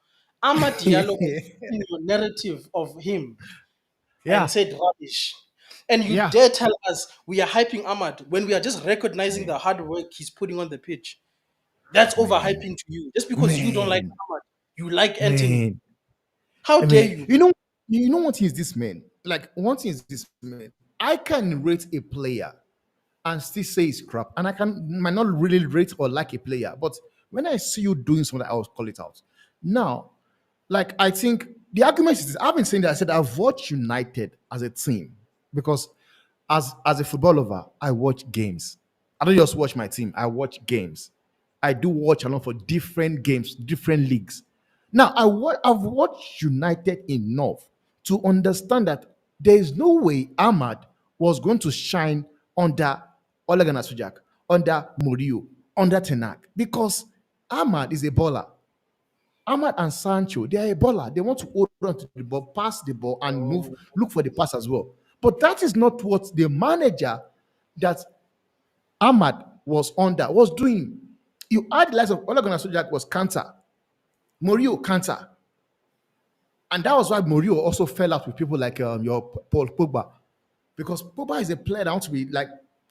Amad Diallo was in your narrative of him and Yeah. said rubbish. And you Yeah. dare tell us we are hyping Ahmad when we are just recognizing Man. the hard work he's putting on the pitch. That's Man. overhyping to you. Just because you don't like Man. Ahmad, you like Anthony. Man. How I dare mean, you? you know what is this man? Like one thing is this man. I can rate a player and still say it's crap. And I can might not really rate or like a player, but when I see you doing something, I will call it out. Now, like I think the argument is this. I've been saying that I said I've watched United as a team because as a football lover, I watch games. I don't just watch my team, I watch games. I do watch along for different games, different leagues. Now, I've watched United enough to understand that there is no way Ahmad was going to shine under Ole Gunnar Solskjaer, under Mourinho, under Tenak, because Ahmad is a baller. Ahmad and Sancho, they are a baller. They want to hold on to the ball, pass the ball, and move, Oh, look for the pass as well. But that is not what the manager that Ahmad was under was doing. You had the likes of Ole Gunnar Solskjaer was counter, Mourinho counter, and that was why Mourinho also fell out with people like your Paul Pogba, because Pogba is a player that wants to be like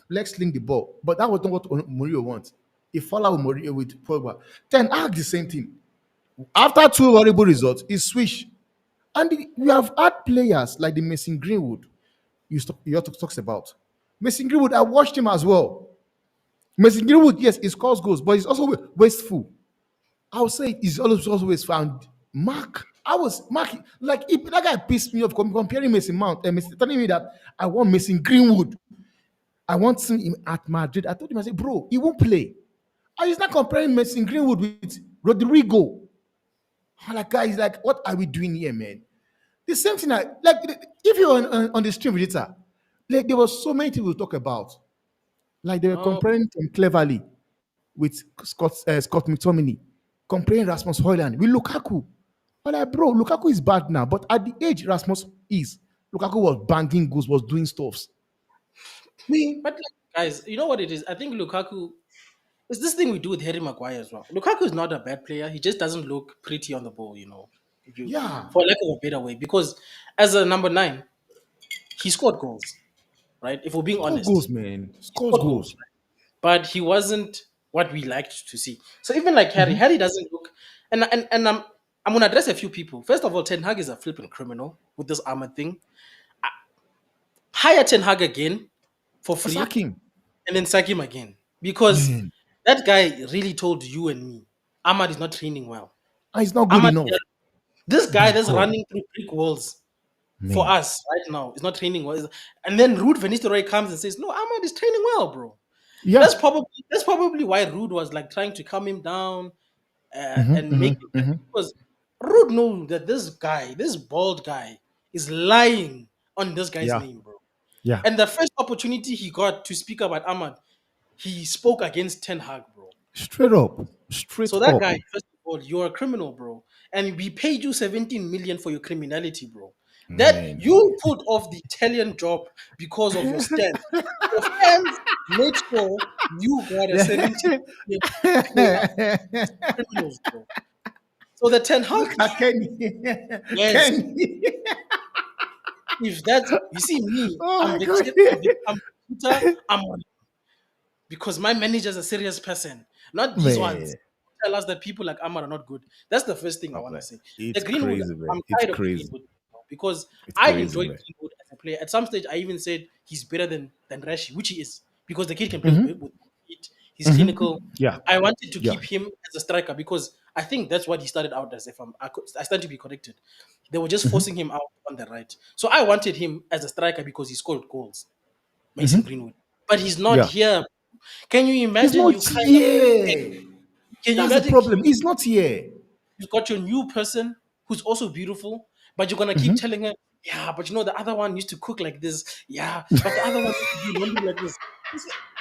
let's sling the ball, but that was not what Mourinho wants. He fell out with Mourinho with Pogba. Then act the same thing. After two horrible results, he switched. And we have had players like the Mason Greenwood you talks about. Mason Greenwood, I watched him as well. Mason Greenwood, yes, he scores goals, but he's also wasteful. I would say he's also wasteful. And I was Mark, like if that guy pissed me off comparing Mason Mount and telling me that I want Mason Greenwood. I want him at Madrid. I told him, I said, bro, he won't play. And he's not comparing Mason Greenwood with Rodrigo. I'm like, guys, like, what are we doing here, man? The same thing, like if you're on the stream, Vegeta, like there was so many things to talk about. Like they were oh, comparing him cleverly with Scott McTominay, comparing Rasmus Højlund with Lukaku. I'm like, bro, Lukaku is bad now, but at the age Rasmus is, Lukaku was banging goals, was doing stuffs. Me, but like, guys, you know what it is? I think Lukaku. It's this thing we do with Harry Maguire as well. Lukaku is not a bad player. He just doesn't look pretty on the ball, you know, if you yeah, for lack of a better way. Because as a number 9, he scored goals, right? If we're being score honest, goals, man, he scores scored goals, goals. right? But he wasn't. what we liked to see. So even like Harry doesn't look, and I'm gonna address a few people. First of all, Ten Hag is a flipping criminal with this armor thing. Hire Ten Hag again for Sack free, him, and then sack him again because man. that guy really told you and me, Ahmad is not training well. And it's not good Ahmad, enough. this guy My that's God, running through brick walls for man. us right now is not training well. And then Ruud van Nistelrooy comes and says, "No, Ahmad is training well, bro." Yeah. That's probably why Ruud was like trying to calm him down and make him happy because Ruud knew that this guy, this bald guy, is lying on this guy's Yeah. name, bro. Yeah. And the first opportunity he got to speak about Ahmad, he spoke against Ten Hag, bro. Straight up. Straight So that up. guy, first of all, you're a criminal, bro. And we paid you 17 million for your criminality, bro. That Man. you put off the Italian job because of your stand. Your fans made sure you got a 17 million payout. Criminals, bro. So the Ten Hag Look at thing, Kenny. yes. Kenny. If that you see me, Oh I'm my the God. I'm Vegeta, I'm on because my manager is a serious person, not these ones. Man. Tell us that people like Amar are not good. That's the first thing I Oh, want to man. say. The It's Greenwood, crazy, man. I'm It's tired of the crazy. Greenwood because It's I crazy, enjoy man. Greenwood as a player. At some stage, I even said he's better than Rashi, which he is because the kid can play with feet. He's clinical. Yeah. I wanted to Yeah. keep him as a striker because I think that's what he started out as. If I stand to be corrected, they were just forcing him out on the right. So I wanted him as a striker because he scored goals. Mason Greenwood, but he's not Yeah. here. Can you He's imagine? not You kind of here. can you That's the imagine problem. He's not here. you've got your new person who's also beautiful, but you're gonna keep telling her, yeah, but you know the other one used to cook like this, yeah, but the other one used to do laundry like this.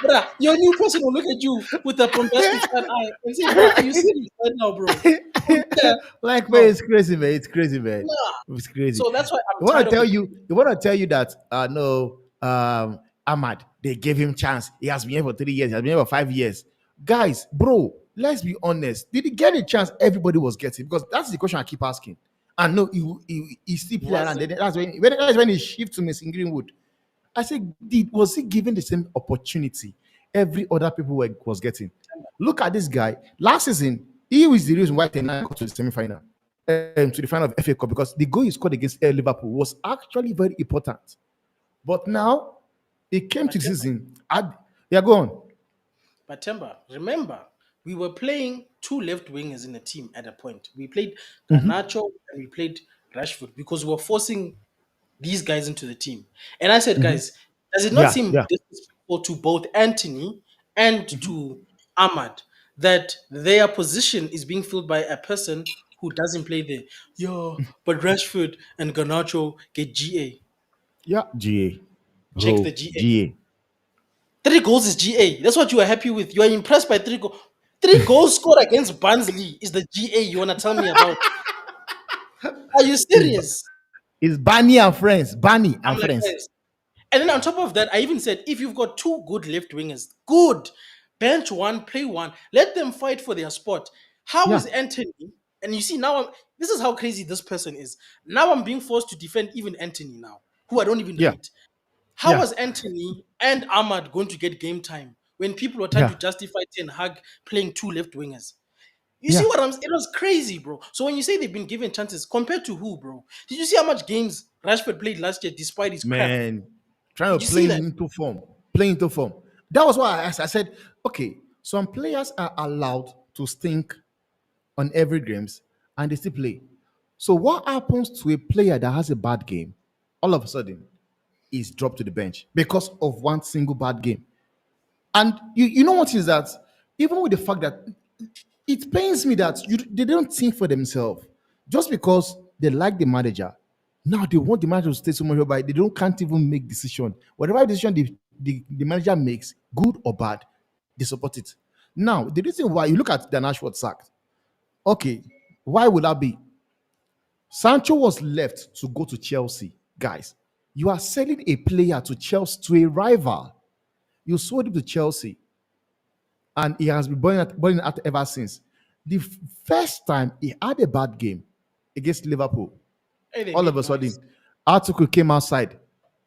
Bruh, your new person will look at you with a bombastic side eye and say, bruh, are you serious right now, bro? Yeah, Like, man, no, it's crazy, man. It's crazy, man. nah. It's crazy. So that's why I'm You want tired to of tell the you, you want to tell you that no, Ahmad, they gave him chance. He has been here for 3 years. He has been here for 5 years. Guys, bro, let's be honest. Did he get a chance? Everybody was getting because that's the question I keep asking. And no, he still play around. wasn't. Then that's when he shift to Miss Greenwood. I said, was he given the same opportunity every other people was getting? Look at this guy. Last season, he was the reason why Tottenham got to the semi-final, to the final of FA Cup, because the goal he scored against Liverpool was actually very important. But now, it came to But the season. Yeah, go on. But Temba, remember, we were playing two left wingers in the team at a point. We played Garnacho and we played Rashford because we were forcing these guys into the team. And I said, guys, does it not Yeah, seem yeah, disrespectful to both Anthony and to Ahmad that their position is being filled by a person who doesn't play there? Yeah, but Rashford and Garnacho get GA. yeah. GA. Check the Bro, GA. GA. 3 goals is GA. That's what you are happy with. You are impressed by 3 goals. 3 goals scored against Barnsley is the GA you want to tell me about. Are you It's, serious? it's Barney and friends. Barney I'm and like, friends. guys. And then on top of that, I even said, if you've got two good left wingers, good. Bench one, play one. Let them fight for their spot. How Yeah, is Anthony? And you see, now this is how crazy this person is. Now I'm being forced to defend even Anthony now, who I don't even yeah, rate. How yeah, was Anthony and Ahmad going to get game time when people were trying to yeah, justify Ten Hag playing two left wingers? You see yeah. what I'm? It was crazy, bro. So when you say they've been given chances, compared to who, bro? Did you see how much games Rashford played last year despite his crap? Man, trying Did to you see play that? into form, play into form. That was why I asked. I said, okay, some players are allowed to stink on every games and they still play. So what happens to a player that has a bad game? All of a sudden, is dropped to the bench because of one single bad game. And you know what is that? Even with the fact that it pains me that they don't think for themselves. Just because they like the manager, now they want the manager to stay so much by they don't can't even make decision. Whatever decision the manager makes, good or bad, they support it. Now, the reason why you look at Dan Ashworth sacked, okay, why would that be? Sancho was left to go to Chelsea. Guys, you are selling a player to Chelsea, to a rival. You sold him to Chelsea, and he has been burning out ever since. The first time he had a bad game against Liverpool, Hey, they all of made a sudden, noise. article came outside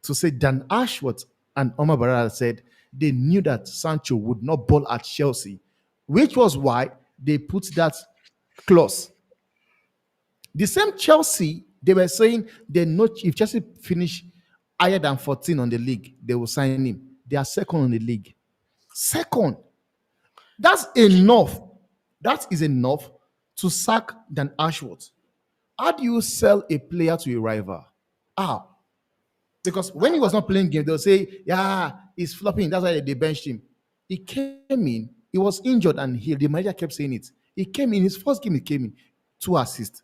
to say Dan Ashworth and Omar Barada said they knew that Sancho would not ball at Chelsea which was why they put that clause. The same Chelsea, they were saying they not if Chelsea finish higher than 14 on the league, they will sign him. They are second on the league. Second. That's enough. That is enough to sack Dan Ashworth. How do you sell a player to a rival? How? Because when he was not playing game, they'll say, yeah, he's flopping. That's why they benched him. He came in, he was injured and healed. The manager kept saying it. He came in, his first game, he came in, 2 assists.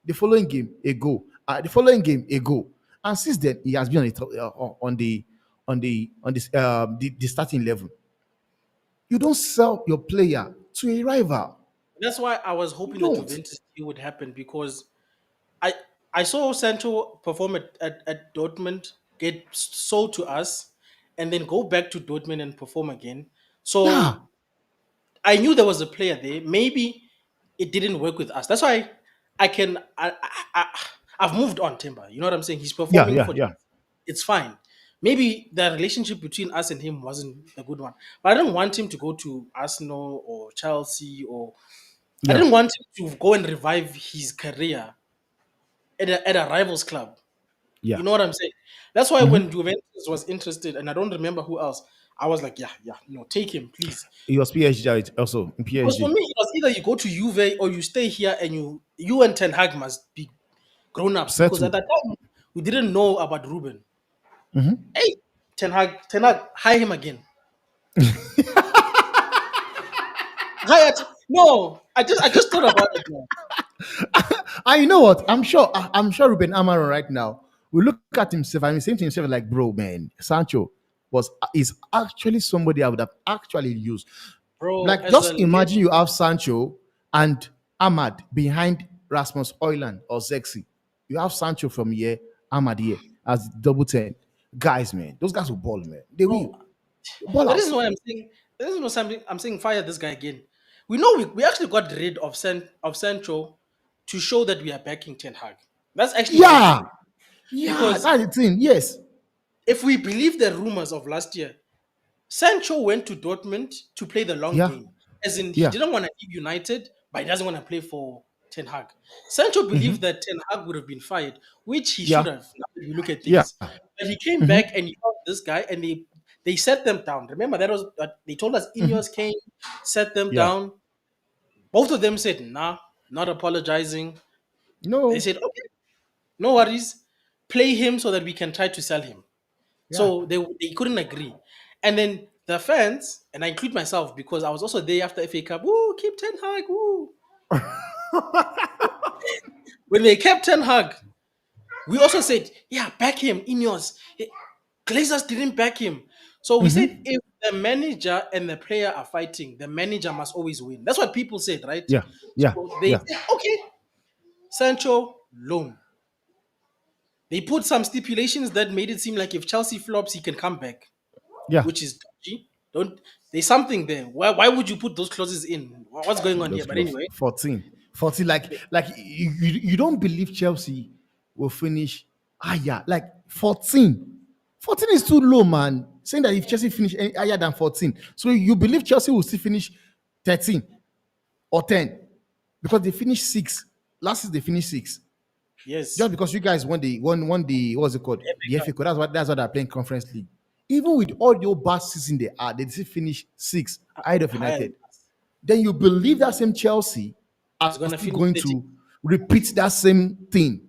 The following game, a goal. The following game, a goal. And since then, he has been on the starting level. You don't sell your player to a rival. That's why I was You hoping the don't. Juventus deal would happen because I I saw Sancho perform at Dortmund, get sold to us, and then go back to Dortmund and perform again. Yeah. So I knew there was a player there. Maybe it didn't work with us. That's why I can I've moved on, Timber. You know what I'm saying? He's Yeah, performing yeah, for yeah. it's fine. Maybe the relationship between us and him wasn't a good one. But I don't want him to go to Arsenal or Chelsea or I Yeah. didn't want him to go and revive his career at a rivals club. Yeah. You know what I'm saying? That's why Mhm. when Juventus was interested, and I don't remember who else, I was like, yeah, yeah, no, take him, please. He was PSG right, also in Because for PSG. me, it was either you go to Juve or you stay here and you and Ten Hag must be grown ups because at Settled. that time we didn't know about Ruben. Hey, Ten Hag, hire him again. No, I just thought about it now. And you know what? I'm sure Ruben Amorim right now will look at himself and he's saying to himself like, bro, man, Sancho is actually somebody I would have actually used. Bro, Like, as a just legend, imagine you have Sancho and Ahmad behind Rasmus Oyland or Zexi. You have Sancho from here, Ahmad here as double 10. Guys, man, those guys will ball, man. They will. bro, Ball that out. is why I'm saying fire this guy again. We know we actually got rid of Sancho to show that we are backing Ten Hag. That's actually why we did Yeah. it. Yeah. Because That's the thing. Yes. if we believe the rumors of last year, Sancho went to Dortmund to play the long Yeah. game. As in, he Yeah. didn't want to leave United, but he doesn't want to play for Ten Hag. Sancho believed that Ten Hag would have been fired, which he should Yeah. have. Now that you look at Yeah. things, but he came back and he found this guy, and they set them down. Remember that was they told us Ineos came, set them Yeah. down. Both of them said, "Nah, not apologizing." They No. said, "Okay, no worries, play him so that we can try to sell him." Yeah. So they couldn't agree. And then the fans, and I include myself because I was also there after FA Cup. Woo, keep Ten Hag, woo. When they kept Ten Hag, we also said, yeah, back him, Ineos. Glazers didn't back him. So we said if the manager and the player are fighting, the manager must always win. That's what people said, right? Yeah. Yeah. So they Yeah. said, okay, Sancho, loan. They put some stipulations that made it seem like if Chelsea flops, he can come back, Yeah. which is dodgy. Don't there's something there. Why would you put those clauses in? What's going on here? Those But close. anyway, 14. 14. Like you don't believe Chelsea will finish higher. Like 14. 14 is too low, man. Saying that if Chelsea finish higher than 14. So you believe Chelsea will still finish 13 or 10. Because they finished six. Last season they finished six. yes, Just because you guys won the what's it called? epic The cup. FA Cup. That's why they're playing conference league. Even with all your bad season they still finish six ahead of Higher than United. us. Then you believe that same Chelsea It's are gonna still finish going 30. to repeat that same thing.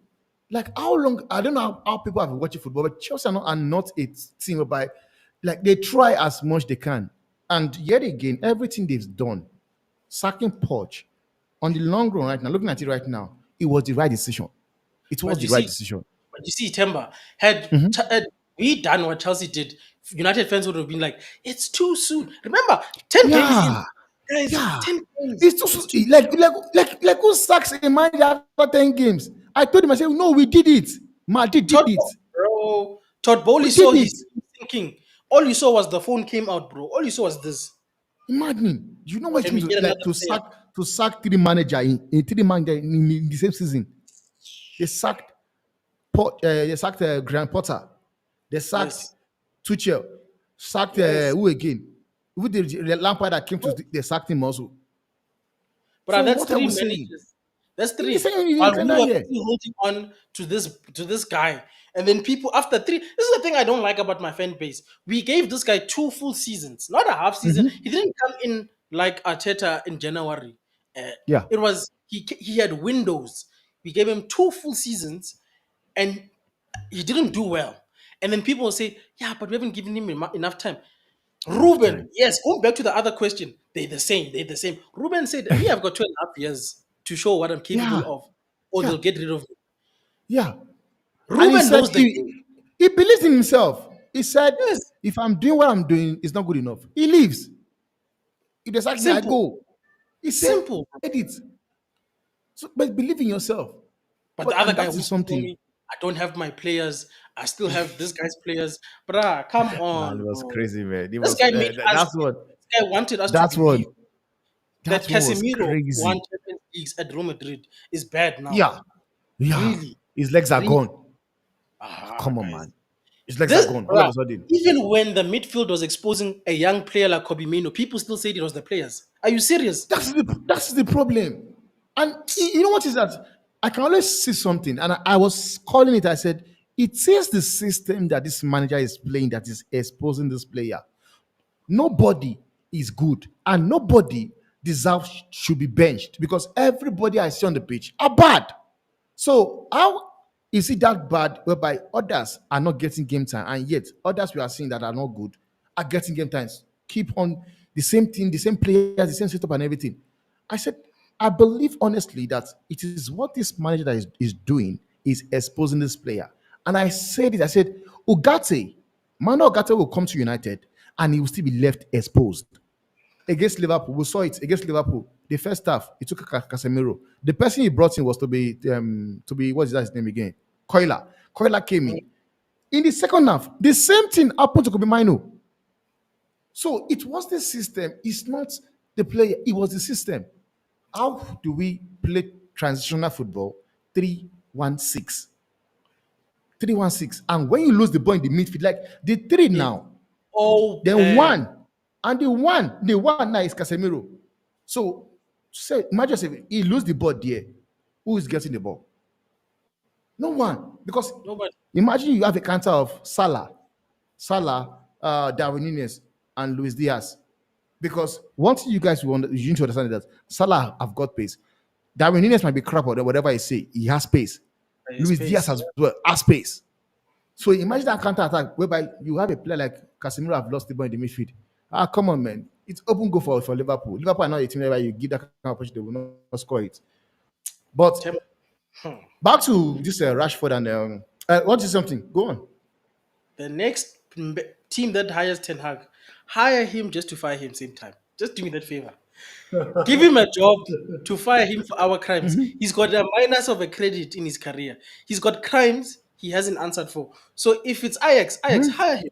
Like how long? I don't know how people have been watching football, but Chelsea are not a team whereby like they try as much they can. And yet again, everything they've done, sacking Poch on the long run right now, looking at it right now, it was the right decision. It was But the you right see, decision. Temba, had we done what Chelsea did, United fans would have been like, "It's too soon." Remember, 10 games in, Yeah, guys. yeah. 10 games. It's too It's too. like who sacks a manager after 10 games? I told him, I said, no, we did it. Madrid did Todd, it. bro, Todd Bowley We did saw it. his team thinking. All you saw was the phone came out, bro. All you saw was this. Imagine. Do you know what it Can we means get like another to player? sack three manager in three manager in the same season? They sacked Graham Potter. They sacked Yes, Tuchel. Sacked yes. who again? with the Lampard that came to the sacked him also. But So that's what are three we saying? managers. That's You three. saying you While can we were hear? still holding on to this guy, and then people after three. This is the thing I don't like about my fan base. We gave this guy two full seasons, not a half season. He didn't come in like Arteta in January. Uh, Yeah, it was he had windows. We gave him two full seasons, and he didn't do well. And then people will say, "Yeah, but we haven't given him enough time." enough Ruben, time. yes, going back to the other question, they're the same. They're the same. Ruben said, me, I've got 2.5 years to show what I'm capable Yeah, of, or yeah, they'll get rid of me. yeah. And he Ruben said knows the game. he believes in himself. He said, Yes, if I'm doing what I'm doing, it's not good enough. He leaves. If they sack me, I simple, go. He said simple. it. So, but believe in yourself. But the But other and guy that is wants to tell something. me, I don't have my players. I still have this guy's players. Bruh, come Man, it on, was bro. crazy, man. It This was guy made us, that's what this guy wanted us to that's what believe that that's what was Casemiro won crazy. Champions Leagues at Real Madrid is bad now. Yeah, yeah. Really, His legs are really. gone. Come on, Guys. man. His legs are This, gone all of bruh, a sudden. even when the midfield was exposing a young player like Kobe Mainoo, people still said it was the players. Are you serious? That's the problem. And you know what is that? I can always see something, and I was calling it. I said, it is the system that this manager is playing that is exposing this player. Nobody is good, and nobody deserves should be benched because everybody I see on the pitch are bad. So how is it that bad whereby others are not getting game time and yet others we are seeing that are not good are getting game times? Keep on the same thing, the same players, the same setup and everything. I said, I believe honestly that it is what this manager that is doing is exposing this player. And I said it, I said, Ugarte, Mano Ugarte will come to United and he will still be left exposed against Liverpool. We saw it against Liverpool. The first half, he took Casemiro. The person he brought in was to be what's his name again? Koila. Koila came in. In the second half, the same thing happened to Kobe Mainoo. So it was the system. It's not the player. It was the system. How do we play transitional football? 3-1-6. 3-1-6. And when you lose the ball in the midfield, like the three It's now, then open. one, and the one now is Casemiro. So say, imagine if he lose the ball there, who is getting the ball? No one, because Nobody. imagine you have a counter of Salah, Darwin Nunes, and Luis Diaz. Because once you guys want, you need to understand that Salah have got pace. Darwin Nunes might be crap or whatever I say, he has pace. There's Luis Diaz space. as well has pace. So imagine that counter attack whereby you have a player like Casemiro have lost the ball in the midfield. Come on, man. It's open go for Liverpool. Liverpool are not a team where you give that kind of push, they will not score it. But Tem- Hmm. back to this Rashford and what is something? Go on. The next team that hires Ten Hag, hire him just to fire him same time. Just do me that favor. Give him a job to fire him for our crimes. He's got a minus of a credit in his career. He's got crimes he hasn't answered for. So if it's Ajax, hire him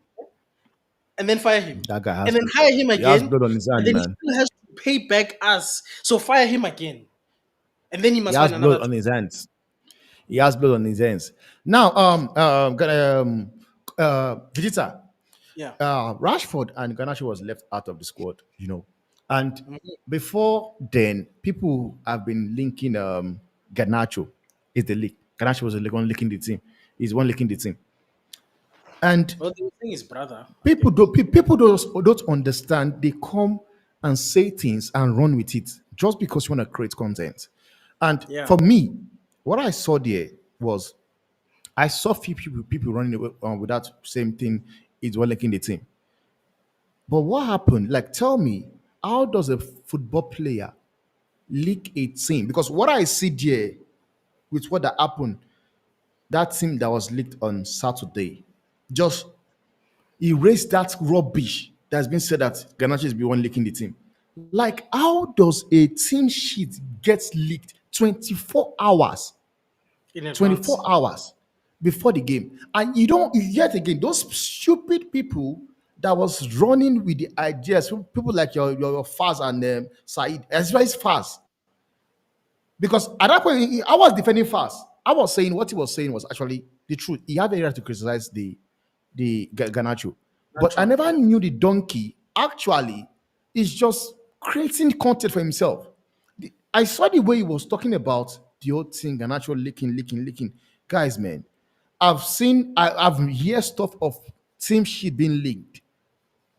and then fire him. That guy has And then hire him he has again. blood on his And hand, then he man. still has to pay back us. So fire him again. And then he He must has find another blood on team. his hands. He has blood on his hands. Now, Vegeta, Yeah. Rashford and Garnacho was left out of the squad, and Mhm. before then, people have been linking Garnacho is the leak. Garnacho was the one leaking the team. He's one leaking the team, and Well, the thing is, brother, I people think. don't understand. They come and say things and run with it just because you want to create content. And Yeah. for me, what I saw there was I saw few people running away with that same thing is well liking the team. But what happened? Like, tell me, how does a football player leak a team? Because what I see there with what that happened, that team that was leaked on Saturday, just erase that rubbish that's been said that Ganache is the one leaking the team. Like, how does a team sheet get leaked 24 hours In advance. 24 hours before the game? And you don't, yet again, those stupid people that was running with the ideas, people like your Faz and Said, as well as Faz. Because at that point, I was defending Faz. I was saying what he was saying was actually the truth. He had the right to criticize the Ganacho. But I Nacho. never knew the donkey actually is just creating content for himself. I saw the way he was talking about the whole thing and actually leaking. Guys, man, I've heard stuff of team shit being leaked,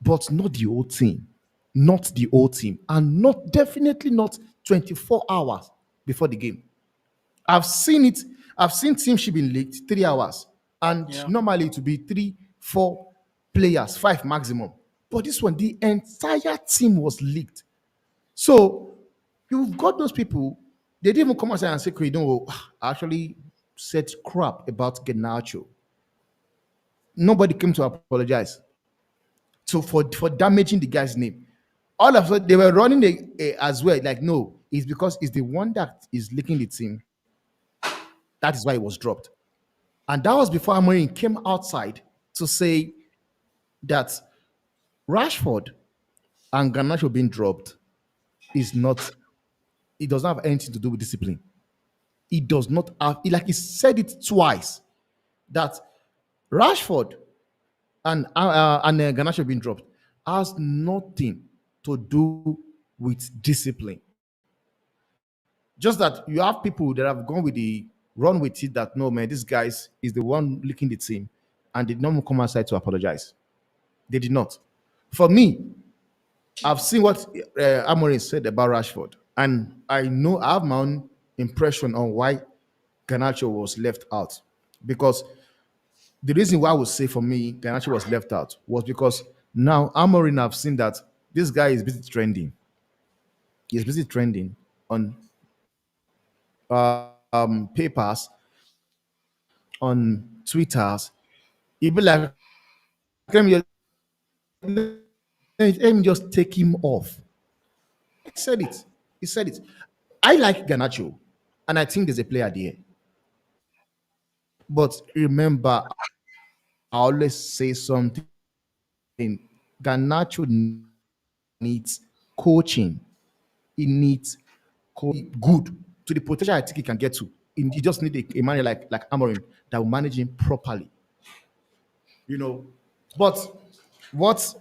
but not the whole team, not the whole team, and not definitely not 24 hours before the game. I've seen it. I've seen team shit being leaked 3 hours, and Yeah. normally to be three, four players, five maximum. But this one, the entire team was leaked. So you've got those people, they didn't even come outside and say, "Okay, no, I actually said crap about Ganacho." Nobody came to apologize. So for damaging the guy's name. All of a sudden, they were running as well. Like, no, it's because it's the one that is leaking the team. That is why it was dropped. And that was before Amorim came outside to say that Rashford and Garnacho being dropped is not, it does not have anything to do with discipline. It does not have, like he said it twice, that Rashford and Garnacho being dropped has nothing to do with discipline. Just that you have people that have gone with the run with it that no man, this guys is the one leaking the team, and did not come outside to apologize. They did not. For me, I've seen what Amorim said about Rashford, and I know I have my own impression on why Garnacho was left out. Because the reason why I would say for me Garnacho was left out was because now Amorim have seen that this guy is busy trending. He's busy trending on papers, on Twitters. He'd be like, let me just take him off. He said it. He said it. I like Ganacho, and I think there's a player there. But remember, I always say something. Ganacho needs coaching. He needs good to the potential I think he can get to. He just need a manager like Amorim that will manage him properly. You know. But what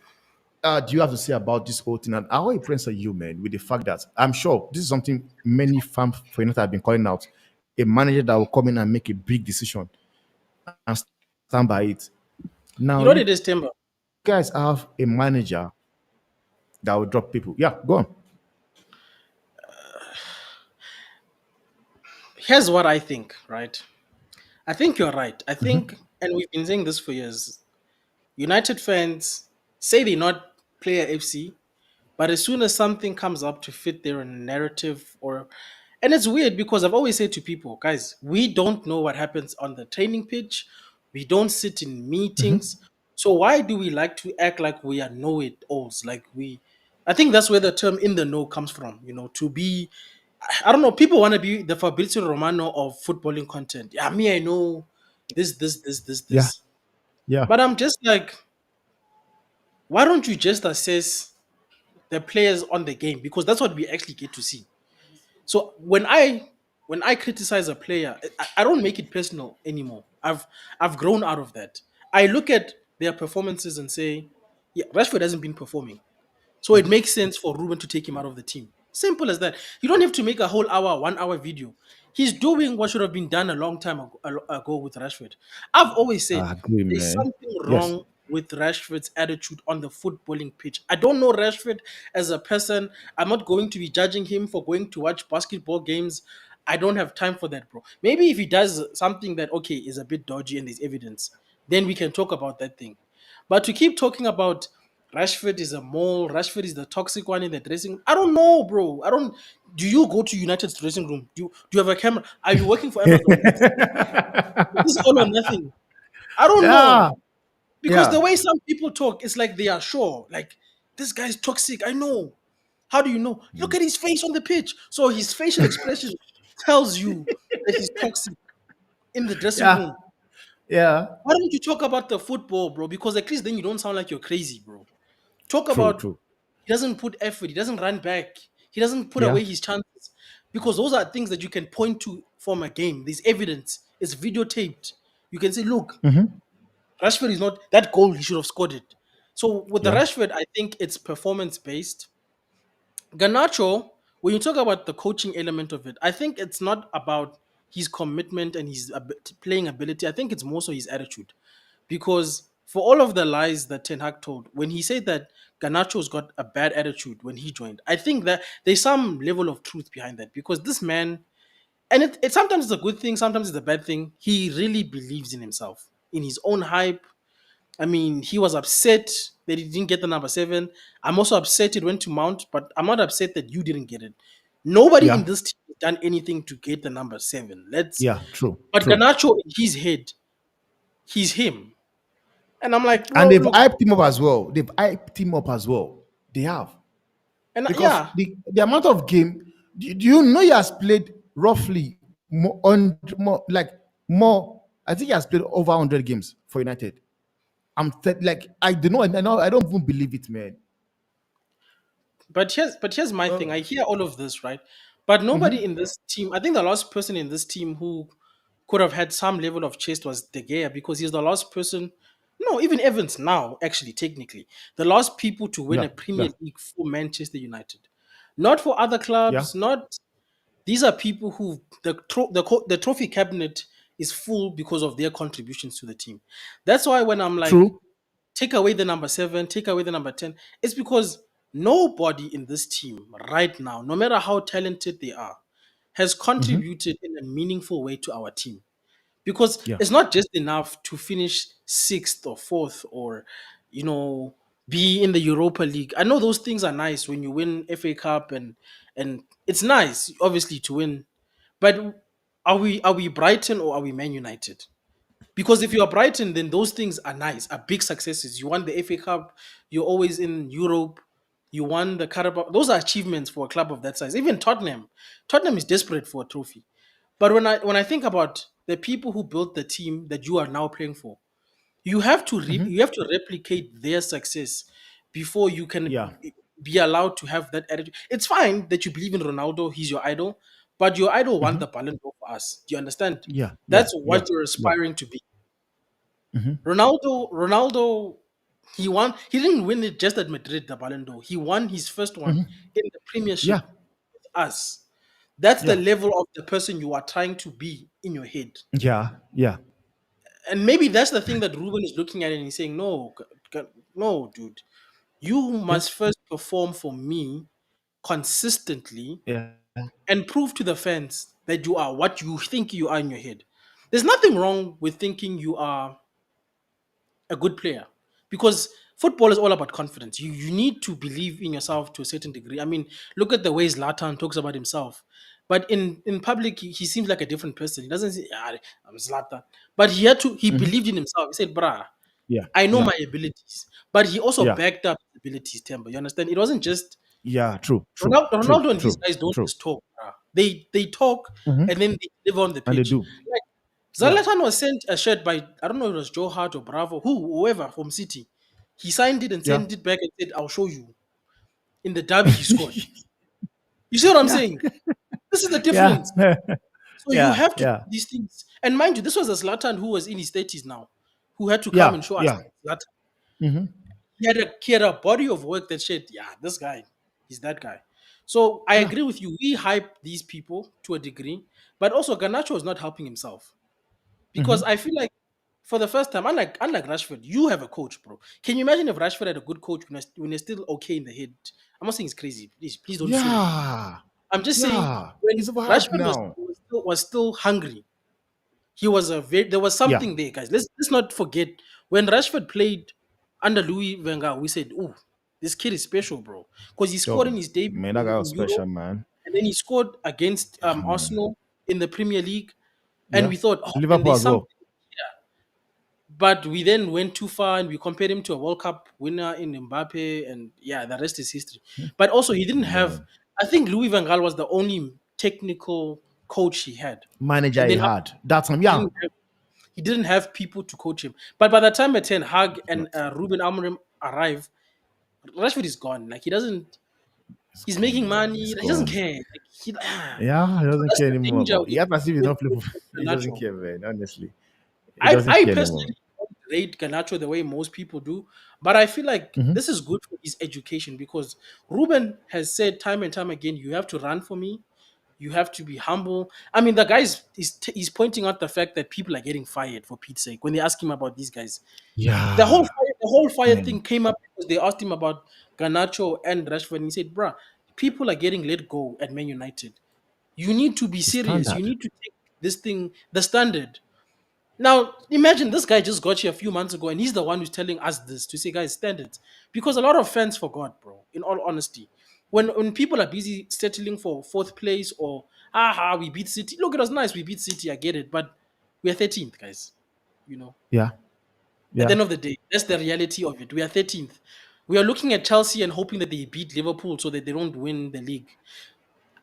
do you have to say about this whole thing? And how impressed are you, man, with the fact that I'm sure this is something many fans for United have been calling out, a manager that will come in and make a big decision and stand by it. Now You know what you it is, Timber? guys have a manager that will drop people. Yeah, go on. Here's what I think, right? I think you're right. I think, and we've been saying this for years, United fans say they're not player FC, but as soon as something comes up to fit their narrative or and it's weird because I've always said to people, guys, we don't know what happens on the training pitch. We don't sit in meetings. So why do we like to act like we are know-it-alls? Like we I think that's where the term in the know comes from, to be I don't know, people want to be the Fabrizio Romano of footballing content. Yeah, me, I know Yeah, this. yeah. But I'm just like, why don't you just assess the players on the game? Because that's what we actually get to see. So when I criticize a player, I don't make it personal anymore. I've grown out of that. I look at their performances and say, yeah, Rashford hasn't been performing. So it makes sense for Ruben to take him out of the team. Simple as that. You don't have to make a whole hour, 1 hour video. He's doing what should have been done a long time ago with Rashford. I've always said I agree, there's man. something Yes. wrong with Rashford's attitude on the footballing pitch. I don't know Rashford as a person. I'm not going to be judging him for going to watch basketball games. I don't have time for that, bro. Maybe if he does something that, okay, is a bit dodgy and there's evidence, then we can talk about that thing. But to keep talking about Rashford is a mole, Rashford is the toxic one in the dressing room. I don't know, bro. I don't. Do you go to United's dressing room? Do you have a camera? Are you working for Amazon? This is all or nothing. I don't Yeah, know. Because the yeah. way some people talk, it's like they are sure. Like, this guy's toxic. I know. How do you know? Look at his face on the pitch. So his facial expression tells you that he's toxic in the dressing Yeah, room. yeah. Why don't you talk about the football, bro? Because at least then you don't sound like you're crazy, bro. Talk True, about true. he doesn't put effort, he doesn't run back, he doesn't put Yeah. away his chances. Because those are things that you can point to from a game. There's evidence, it's videotaped. You can say, look, Rashford is not that goal, he should have scored it. So with the Yeah. Rashford, I think it's performance based. Garnacho, when you talk about the coaching element of it, I think it's not about his commitment and his playing ability. I think it's more so his attitude. Because for all of the lies that Ten Hag told, when he said that Garnacho's got a bad attitude when he joined, I think that there's some level of truth behind that. Because this man, and it sometimes it's a good thing, sometimes it's a bad thing. He really believes in himself, in his own hype. I mean, he was upset that he didn't get the number seven. I'm also upset it went to Mount, but I'm not upset that you didn't get it. Nobody in Yeah, this team has done anything to get the number seven. yeah, true, But true. Garnacho in his head, he's him. And I'm like, And bro, they've look, hyped him up as well. They've hyped him up as well. They have. and Because yeah, the amount of game, do you know he has played roughly more on more like more? I think he has played over 100 games for United. Like I don't know, I don't even believe it, man. but here's my thing. I Uh, hear all of this, right? But nobody in this team, I think the last person in this team who could have had some level of chest was De Gea because he's the last person. No, even Evans now, actually, technically, the last people to win yeah, a Premier yeah, League for Manchester United, not for other yeah. clubs. Not these are people who the trophy cabinet is full because of their contributions to the team. That's why when I'm like, True. take away the number seven, take away the number 10. It's because nobody in this team right now, no matter how talented they are, has contributed in a meaningful way to our team. Because Yeah. it's not just enough to finish sixth or fourth or, you know, be in the Europa League. I know those things are nice when you win FA Cup and it's nice, obviously, to win. But are we Brighton or are we Man United? Because if you are Brighton, then those things are nice, are big successes. You won the FA Cup, you're always in Europe, you won the Carabao. Those are achievements for a club of that size. Even Tottenham is desperate for a trophy. But when I think about the people who built the team that you are now playing for, you have to replicate their success before you can Yeah. be allowed to have that attitude. It's fine that you believe in Ronaldo, he's your idol, but your idol won the Ballon d'Or for us. Do you understand? Yeah. Yeah. That's Yeah. what you're Yeah. aspiring to be. Ronaldo, he won. He didn't win it just at Madrid, the Ballon d'Or. He won his first one in the Yeah. Premiership with us. That's the Yeah. level of the person you are trying to be in your head. Yeah. Yeah. And maybe that's the thing that Ruben is looking at and he's saying, no, no, dude, you Yeah. must first perform for me consistently Yeah. and prove to the fans that you are what you think you are in your head. There's nothing wrong with thinking you are a good player because football is all about confidence. You need to believe in yourself to a certain degree. I mean, look at the way Zlatan talks about himself. But in public, he seems like a different person. He doesn't say, "Ah, I'm Zlatan." But he believed in himself. He said, "Brah, Yeah. I know Yeah. my abilities." But he also Yeah. backed up his abilities, Temba. You understand? It wasn't just Yeah. True. True. Ronaldo True. and these True. guys don't True. just talk. Bruh. They talk and then they live on the And they pitch. do. Like Yeah. Zlatan was sent a shirt by I don't know if it was Joe Hart or Bravo, whoever from City. He signed it and Yeah. sent it back and said, "I'll show you." In the derby, he scored. You see what I'm Yeah. saying? This is the Yeah. difference. So you Yeah. have to do Yeah. these things. And mind you, this was a Zlatan who was in his 30s now, who had to come Yeah. and show us Yeah. Zlatan. Mm-hmm. He had a body of work that said, yeah, this guy, he's that guy. So I Yeah. agree with you. We hype these people to a degree, but also Garnacho is not helping himself because I feel like for the first time, unlike Rashford, you have a coach, bro. Can you imagine if Rashford had a good coach when you're still okay in the head? I'm not saying it's crazy. Please don't sue me. Yeah. I'm just saying Yeah. when It's overhyped Rashford was now. was still, was still hungry, there was Yeah. something there, guys. Let's not forget when Rashford played under Louis Van Gaal, we said, "Oh, this kid is special, bro," because he scored in Yo, his debut man, that in, guy was in Europe, special, man. and then he scored against Yeah, man. Arsenal in the Premier League, and Yeah. we thought, "Oh man, Liverpool there's as something." well. But we then went too far, and we compared him to a World Cup winner in Mbappe, and yeah, the rest is history. But also, he didn't have. Man. I think Louis Van Gaal was the only technical coach he had, Manager and he then had. That's him. he Yeah. didn't have he didn't have people to coach him. But by the time Ten Hag and Rúben Amorim arrive, Rashford is gone. Like he doesn't. It's He's gone, making man. money. It's Like, he doesn't gone. care. Like Yeah, he so doesn't that's care the anymore. danger But he has as if he's not playing with for he doesn't Garnacho. care, man. Honestly. He I doesn't I care personally anymore. rate Ganacho the way most people do, but I feel like Hmm. this is good for his education because Ruben has said time and time again, you have to run for me. You have to be humble. I mean, the guys he's pointing out the fact that people are getting fired for Pete's sake when they ask him about these guys. Yeah, The whole fire man, thing came up because they asked him about Garnacho and Rashford, and he said, "Bruh, people are getting let go at Man United. You need to be the serious. You standard. need to take this thing the standard." Now, imagine this guy just got here a few months ago, and he's the one who's telling us this to say, "Guys, standards," because a lot of fans forgot, bro. In all honesty, when people are busy settling for fourth place or we beat City. Look, it was nice we beat City. I get it, but we're 13th, guys. You know. Yeah, At the yeah, end of the day, that's the reality of it. We are 13th. We are looking at Chelsea and hoping that they beat Liverpool so that they don't win the league.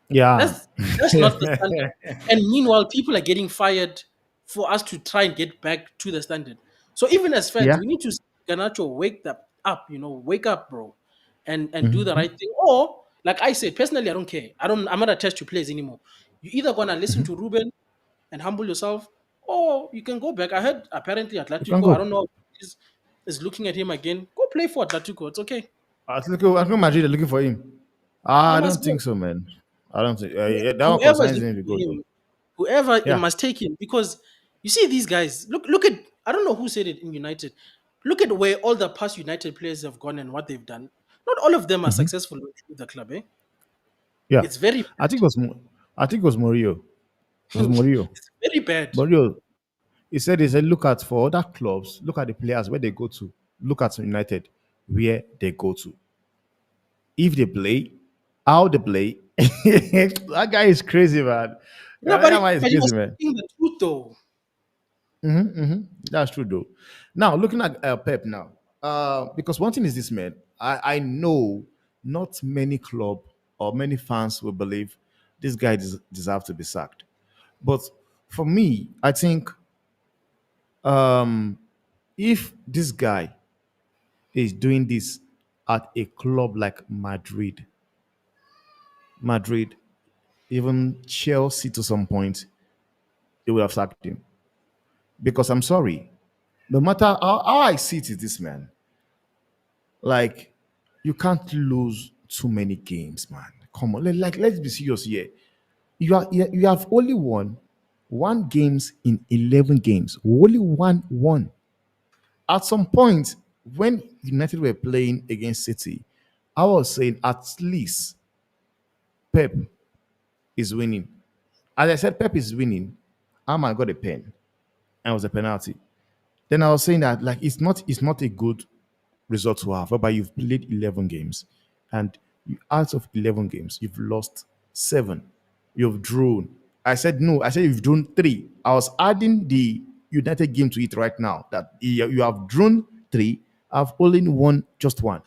yeah, That's not the standard. And meanwhile, people are getting fired for us to try and get back to the standard. So even as fans, yeah. we need to see Garnacho wake up, wake up, bro, and do the Hmm. right thing. Or like I said, personally, I don't care. I'm not attached to players anymore. You either gonna listen to Ruben and humble yourself, or you can go back. I heard apparently You can Atletico, I go. don't know, is looking at him again. Go play for Atletico. It's okay. Atletico Madrid are looking for him. He I must don't go. think so, man. I don't think yeah, that one Whoever is concerns looking him to for go though. him, whoever it Yeah. must take him because you see these guys. Look at I don't know who said it in United. Look at where all the past United players have gone and what they've done. Not all of them are Hmm. successful with the club. Yeah. It's very I think it was I think it was Murillo. It was bad. Murillo. It's very bad. Murillo. He said, look at for other clubs, look at the players where they go to. Look at United, where they go to. If they play, how they play. That guy is crazy, man. Yeah, That man is but he crazy, was man. speaking the truth though. That's true, though. Now, looking at Pep now, because one thing is this, man. I know not many club or many fans will believe this guy deserves to be sacked. But for me, I think if this guy is doing this at a club like Madrid, even Chelsea to some point, they would have sacked him. Because I'm sorry, no matter how I see it is this man, like you can't lose too many games, man. Come on, like let's be serious here. You have only won one games in 11 games. Only one. At some point, when United were playing against City, I was saying at least Pep is winning. As I said, Pep is winning. Amma got a pen, and it was a penalty. Then I was saying that like it's not a good result to have, whereby you've played 11 games, and out of 11 games, you've lost seven. You've drawn. I said no. I said you've drawn three. I was adding the United game to it right now. That you have drawn three. I've only won just one.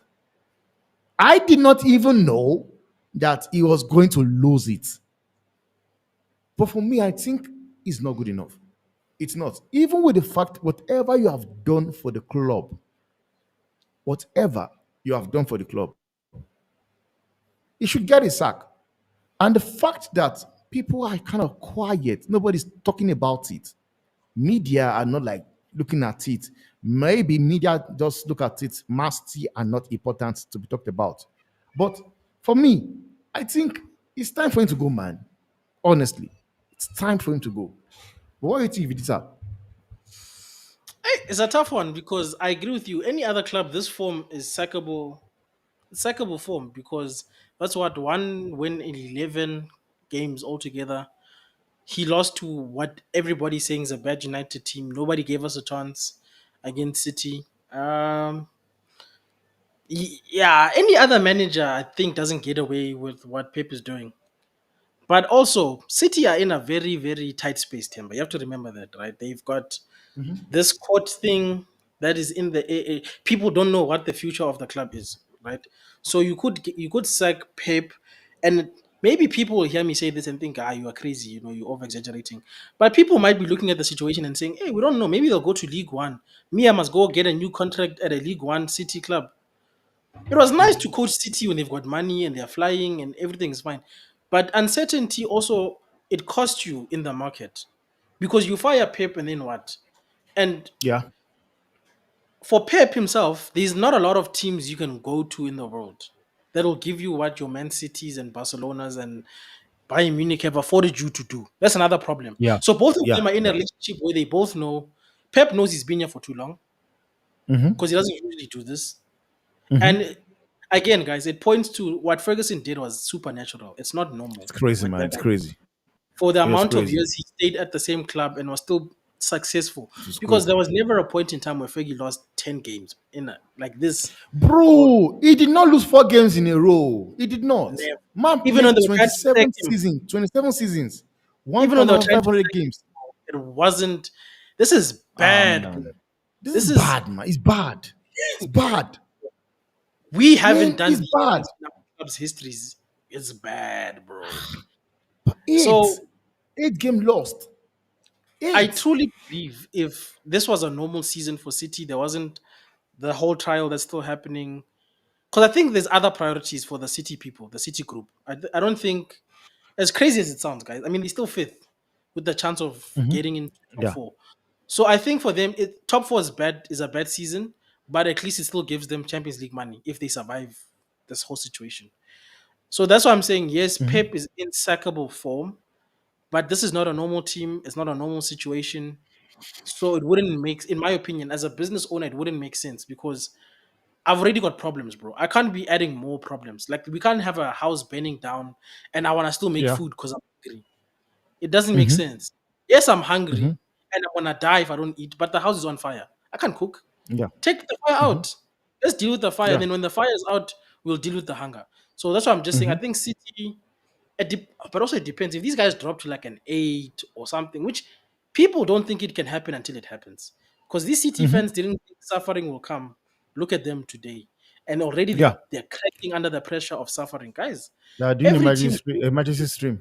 I did not even know that he was going to lose it. But for me, I think it's not good enough. It's not. Even with the fact, whatever you have done for the club, whatever you have done for the club, he should get a sack. And the fact that people are kind of quiet, nobody's talking about it. Media are not like looking at it. Maybe media just look at it. Masty are not important to be talked about. But for me, I think it's time for him to go, man. Honestly, it's time for him to go. But what do you think if it is that? It's a tough one because I agree with you. Any other club, this form is sackable form because that's what one win in 11 games altogether. He lost to what everybody's saying is a bad United team. Nobody gave us a chance against City. Yeah, any other manager I think doesn't get away with what Pep is doing. But also, City are in a very, very tight space, Timber. You have to remember that, right? They've got this court thing that is in the AA. People don't know what the future of the club is, right? So you could sack Pep, and maybe people will hear me say this and think, you are crazy, you're over exaggerating. But people might be looking at the situation and saying, hey, we don't know. Maybe they'll go to League One. Me, I must go get a new contract at a League One City club. It was nice to coach City when they've got money and they're flying and everything is fine. But uncertainty also it costs you in the market because you fire Pep and then what? And Yeah. for Pep himself, there's not a lot of teams you can go to in the world that'll give you what your Man Cities and Barcelonas and Bayern Munich have afforded you to do. That's another problem. Yeah, So both of yeah, them are in a yeah. relationship where they both know Pep knows he's been here for too long Mm-hmm. because he doesn't usually do this. Mm-hmm. And again, guys, it points to what Ferguson did was supernatural. It's not normal. It's crazy, Like man. that It's guy, crazy. for the It's amount of crazy. years he stayed at the same club and was still successful, It's because crazy. there was never a point in time where Fergie lost 10 games in like this. Or Bro, he did not lose 4 games in a row. He did not. never. Man Even when played they were trying to sack him, 27 seasons, even when they were trying to 1,500 sack him, games. it wasn't. This is bad, bro. Man, this is This is bad, man. It's bad. It's bad. we haven't Man, done it's these bad. things in our club's histories. It's bad, bro. Eight. So 8 game lost. I Eight. truly believe if this was a normal season for City, there wasn't the whole trial that's still happening. Because I think there's other priorities for the City people, the City group. I don't think, as crazy as it sounds, guys. I mean, they're still fifth with the chance of Mhm. getting into top Yeah. four. So I think for them, top four is a bad season, but at least it still gives them Champions League money if they survive this whole situation. So that's why I'm saying yes, Mhm. Pep is in sackable form, but this is not a normal team. It's not a normal situation. So it wouldn't make, in my opinion, as a business owner, it wouldn't make sense because I've already got problems, bro. I can't be adding more problems. Like we can't have a house burning down and I want to still make Yeah. food because I'm hungry. It doesn't make Mhm. sense. Yes, I'm Mhm. hungry and I'm gonna die if I don't eat, but the house is on fire. I can't cook. Yeah. Take the fire Mhm. out. Let's deal with the fire. And Yeah. then when the fire is out, we'll deal with the hunger. So that's why I'm just saying. I Mhm. think City, but also it depends. If these guys drop to like an 8 or something, which people don't think it can happen until it happens. Because these City Mhm. fans didn't think suffering will come. Look at them today. And already Yeah. they're cracking under the pressure of suffering. Guys, They are doing every team emergency stream.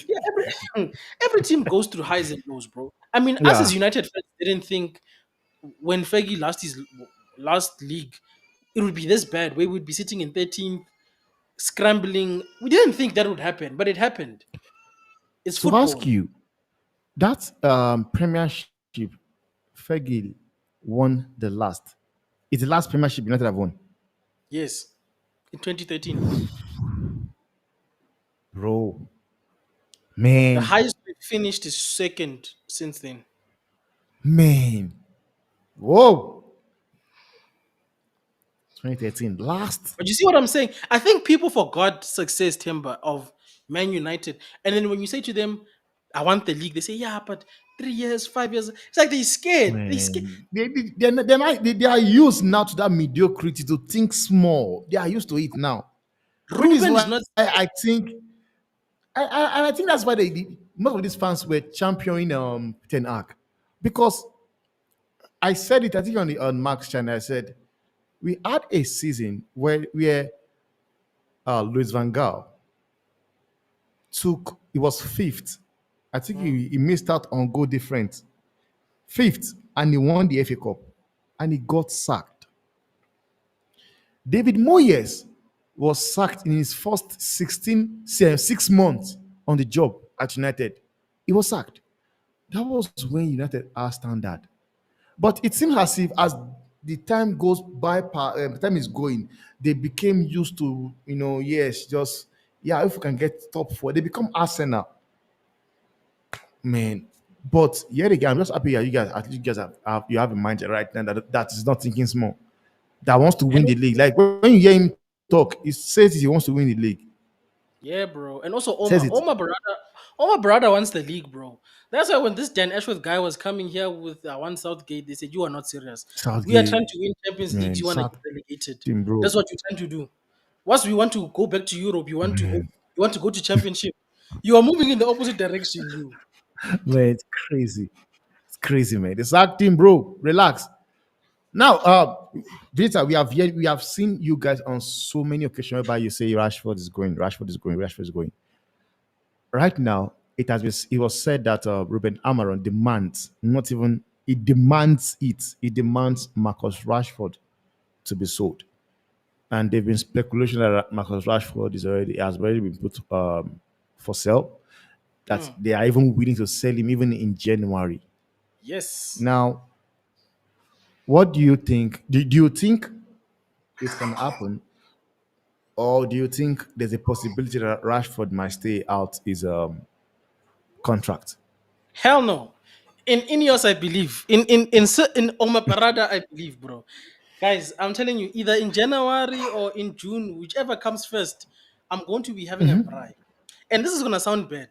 yeah, every team goes through highs and lows, bro. I mean, us as Yeah. United fans didn't think when Fergie lost his last league, it would be this bad. We would be sitting in 13th, scrambling. We didn't think that would happen, but it happened. It's To ask football. you, that Premiership Fergie won the last. It's the last Premiership United have won. Yes, in 2013. Bro, The man, highest we finished is second since then. man. Whoa. 2013. Last. But you see what I'm saying? I think people forgot success, Timber, of Man United. And then when you say to them, I want the league, they say, yeah, but 3 years, 5 years. It's like they're scared. They scared. Man. They are used now to that mediocrity to think small. They are used to it now. Which is Ruben is why not scared. I think and I think that's why most of these fans were championing Ten Hag. Because I said it, I think on Mark's channel, I said we had a season where Louis Van Gaal he was fifth. I think Mm. he missed out on goal difference. Fifth, and he won the FA Cup. And he got sacked. David Moyes was sacked in his first 6 months on the job at United. He was sacked. That was when United are standard. But it seems as if as the time goes by, the time is going, they became used to, yes, just yeah, if we can get top four, they become Arsenal, man. But yet again, I'm just happy that you guys, at least you guys you have a mind right now that is not thinking small, that wants to And win the league. Like when you hear him talk, he says he wants to win the league. yeah, bro. And also Says Oma. it. Oma Barada wants the league, bro. That's why when this Dan Ashworth guy was coming here with one Southgate, they said, you are not serious. We are trying Southgate, to win Champions Leagues. man, You want to get South relegated. team, bro, That's what you're trying to do. Once we want to go back to Europe, man, you want to go to championship. You are moving in the opposite direction, you. man, it's crazy. It's crazy, man. The South team, bro. Relax. Now, Vita, we have seen you guys on so many occasions whereby you say Rashford is going, Rashford is going, Rashford is going. Right now, it was said that Ruben Amorim demands, not even he demands it. He demands Marcus Rashford to be sold, and there've been speculation that Marcus Rashford has already been put for sale. That Mm, they are even willing to sell him even in January. yes. Now, What do you think? Do you think it can happen, or do you think there's a possibility that Rashford might stay out his contract? Hell no. In Ineos, I believe. In Oma Parada, I believe, bro. Guys, I'm telling you, either in January or in June, whichever comes first, I'm going to be having a braai. And this is gonna sound bad,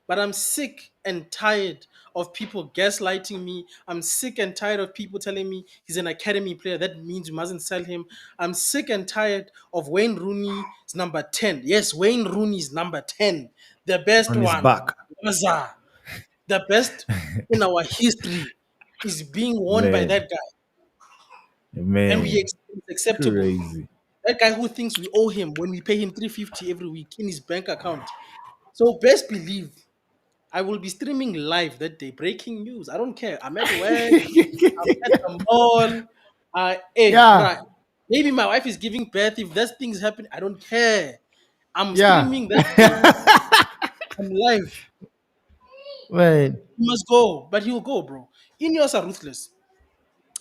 but I'm sick and tired of people gaslighting me. I'm sick and tired of people telling me he's an academy player. That means we mustn't sell him. I'm sick and tired of Wayne Rooney's number 10. Yes, Wayne Rooney's number 10. The best On his one. back, Waza. The best in our history is being worn by man, that guy. And man, it's acceptable. crazy. That guy who thinks we owe him when we pay him 350 every week in his bank account. So best believe I will be streaming live that day. Breaking news. I don't care. I'm at work. I'm at the mall. Hey, Yeah, bruh, maybe my wife is giving birth. If that thing's happening, I don't care. I'm yeah, streaming that day. I'm live. man. He must go, but he'll go, bro. Ineos are ruthless.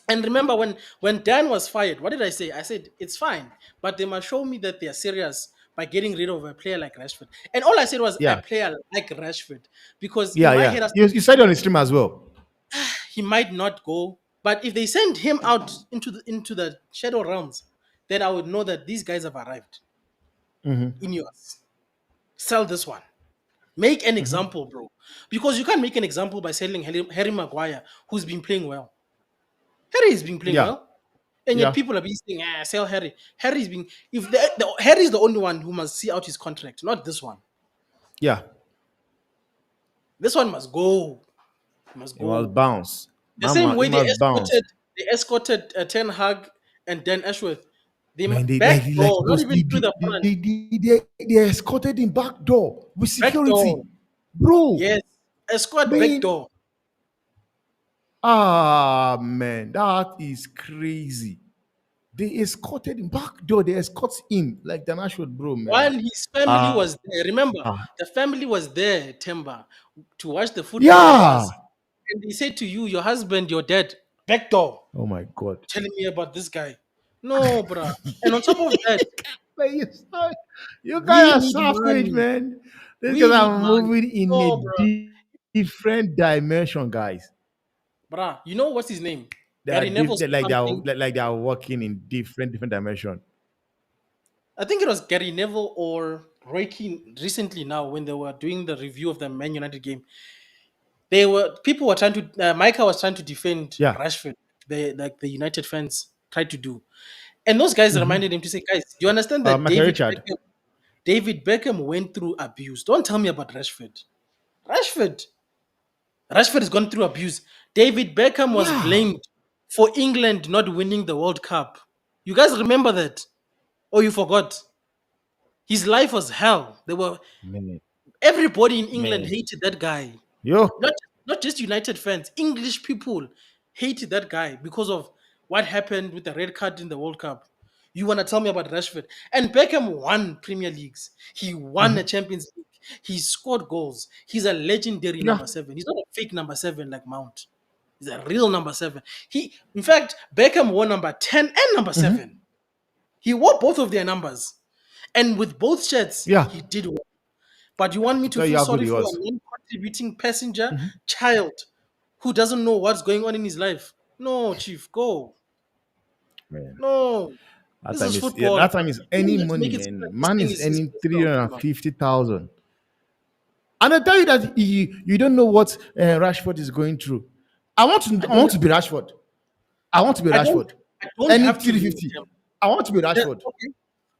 And remember when Dan was fired, what did I say? I said it's fine, but they must show me that they are serious by getting rid of a player like Rashford. And all I said was a Yeah, player like Rashford, because in yeah, my yeah. head I You said it on the stream as well. he might not go. But if they send him out into the shadow realms, then I would know that these guys have arrived in yours. Sell this one. Make an example, bro. Because you can't make an example by selling Harry Maguire, who's been playing well. Harry has been playing Yeah, well. And yet yeah, people are being saying, sell Harry. Harry's being if Harry is the only one who must see out his contract, not this one. yeah. This one must go. Must It must go. bounce. The same It way must bounce. they escorted Ten Hag and Dan Ashworth. Man, they Back like door, not those even through the front. they escorted him back door with Back door. security, bro. Yes. Escort back Man, door. man, that is crazy. They escorted him back door. They escort him like Dan Ashwood, bro, man. While his family Ah, was there. Remember, ah, the family was there, Temba, to watch the football with yeah. us. And they said to you, your husband, your dad, back door, Oh my god. telling me about this guy. No, bruh. And on top of that, Man, you we guys need are savage, money. man. These guys We need are money. moving in a No, bruh. different dimension, guys. Bruh, you know what's his name? They are Gary Neville said like something. they are working in different dimension. I think it was Gary Neville or Roy Keane recently now when they were doing the review of the Man United game. People were trying to Micah was trying to defend Yeah. Rashford, the United fans tried to do. And those guys reminded him to say, guys, do you understand that Michael Richard. David Beckham went through abuse? Don't tell me about Rashford. Rashford. Rashford has gone through abuse. David Beckham was Yeah. blamed for England not winning the World Cup. You guys remember that? Or you forgot? His life was hell. Man. Everybody in England Man. hated that guy. Yo. Not not just United fans, English people hated that guy because of what happened with the red card in the World Cup. You want to tell me about Rashford? And Beckham won Premier Leagues. He won the Champions League. He scored goals. He's a legendary Yeah. number seven. He's not a fake number seven like Mount. He's a real number seven. In fact, Beckham wore number 10 and number seven. He wore both of their numbers. And with both shirts, Yeah. he did well. But you want me To to tell you feel how good sorry he for a was. non-contributing passenger child who doesn't know what's going on in his life? No, Chief, go. Man. No, That this time is is football, that bro. time is You any don't have to money, make it seem man. like this Man thing is is earning personal. Come on. 350,000. And I tell you that you don't know what Rashford is going through. I I don't. want to be Rashford. I want to be I don't. Rashford. I don't Any have to know 350. him. I want to be Yeah, Rashford. okay.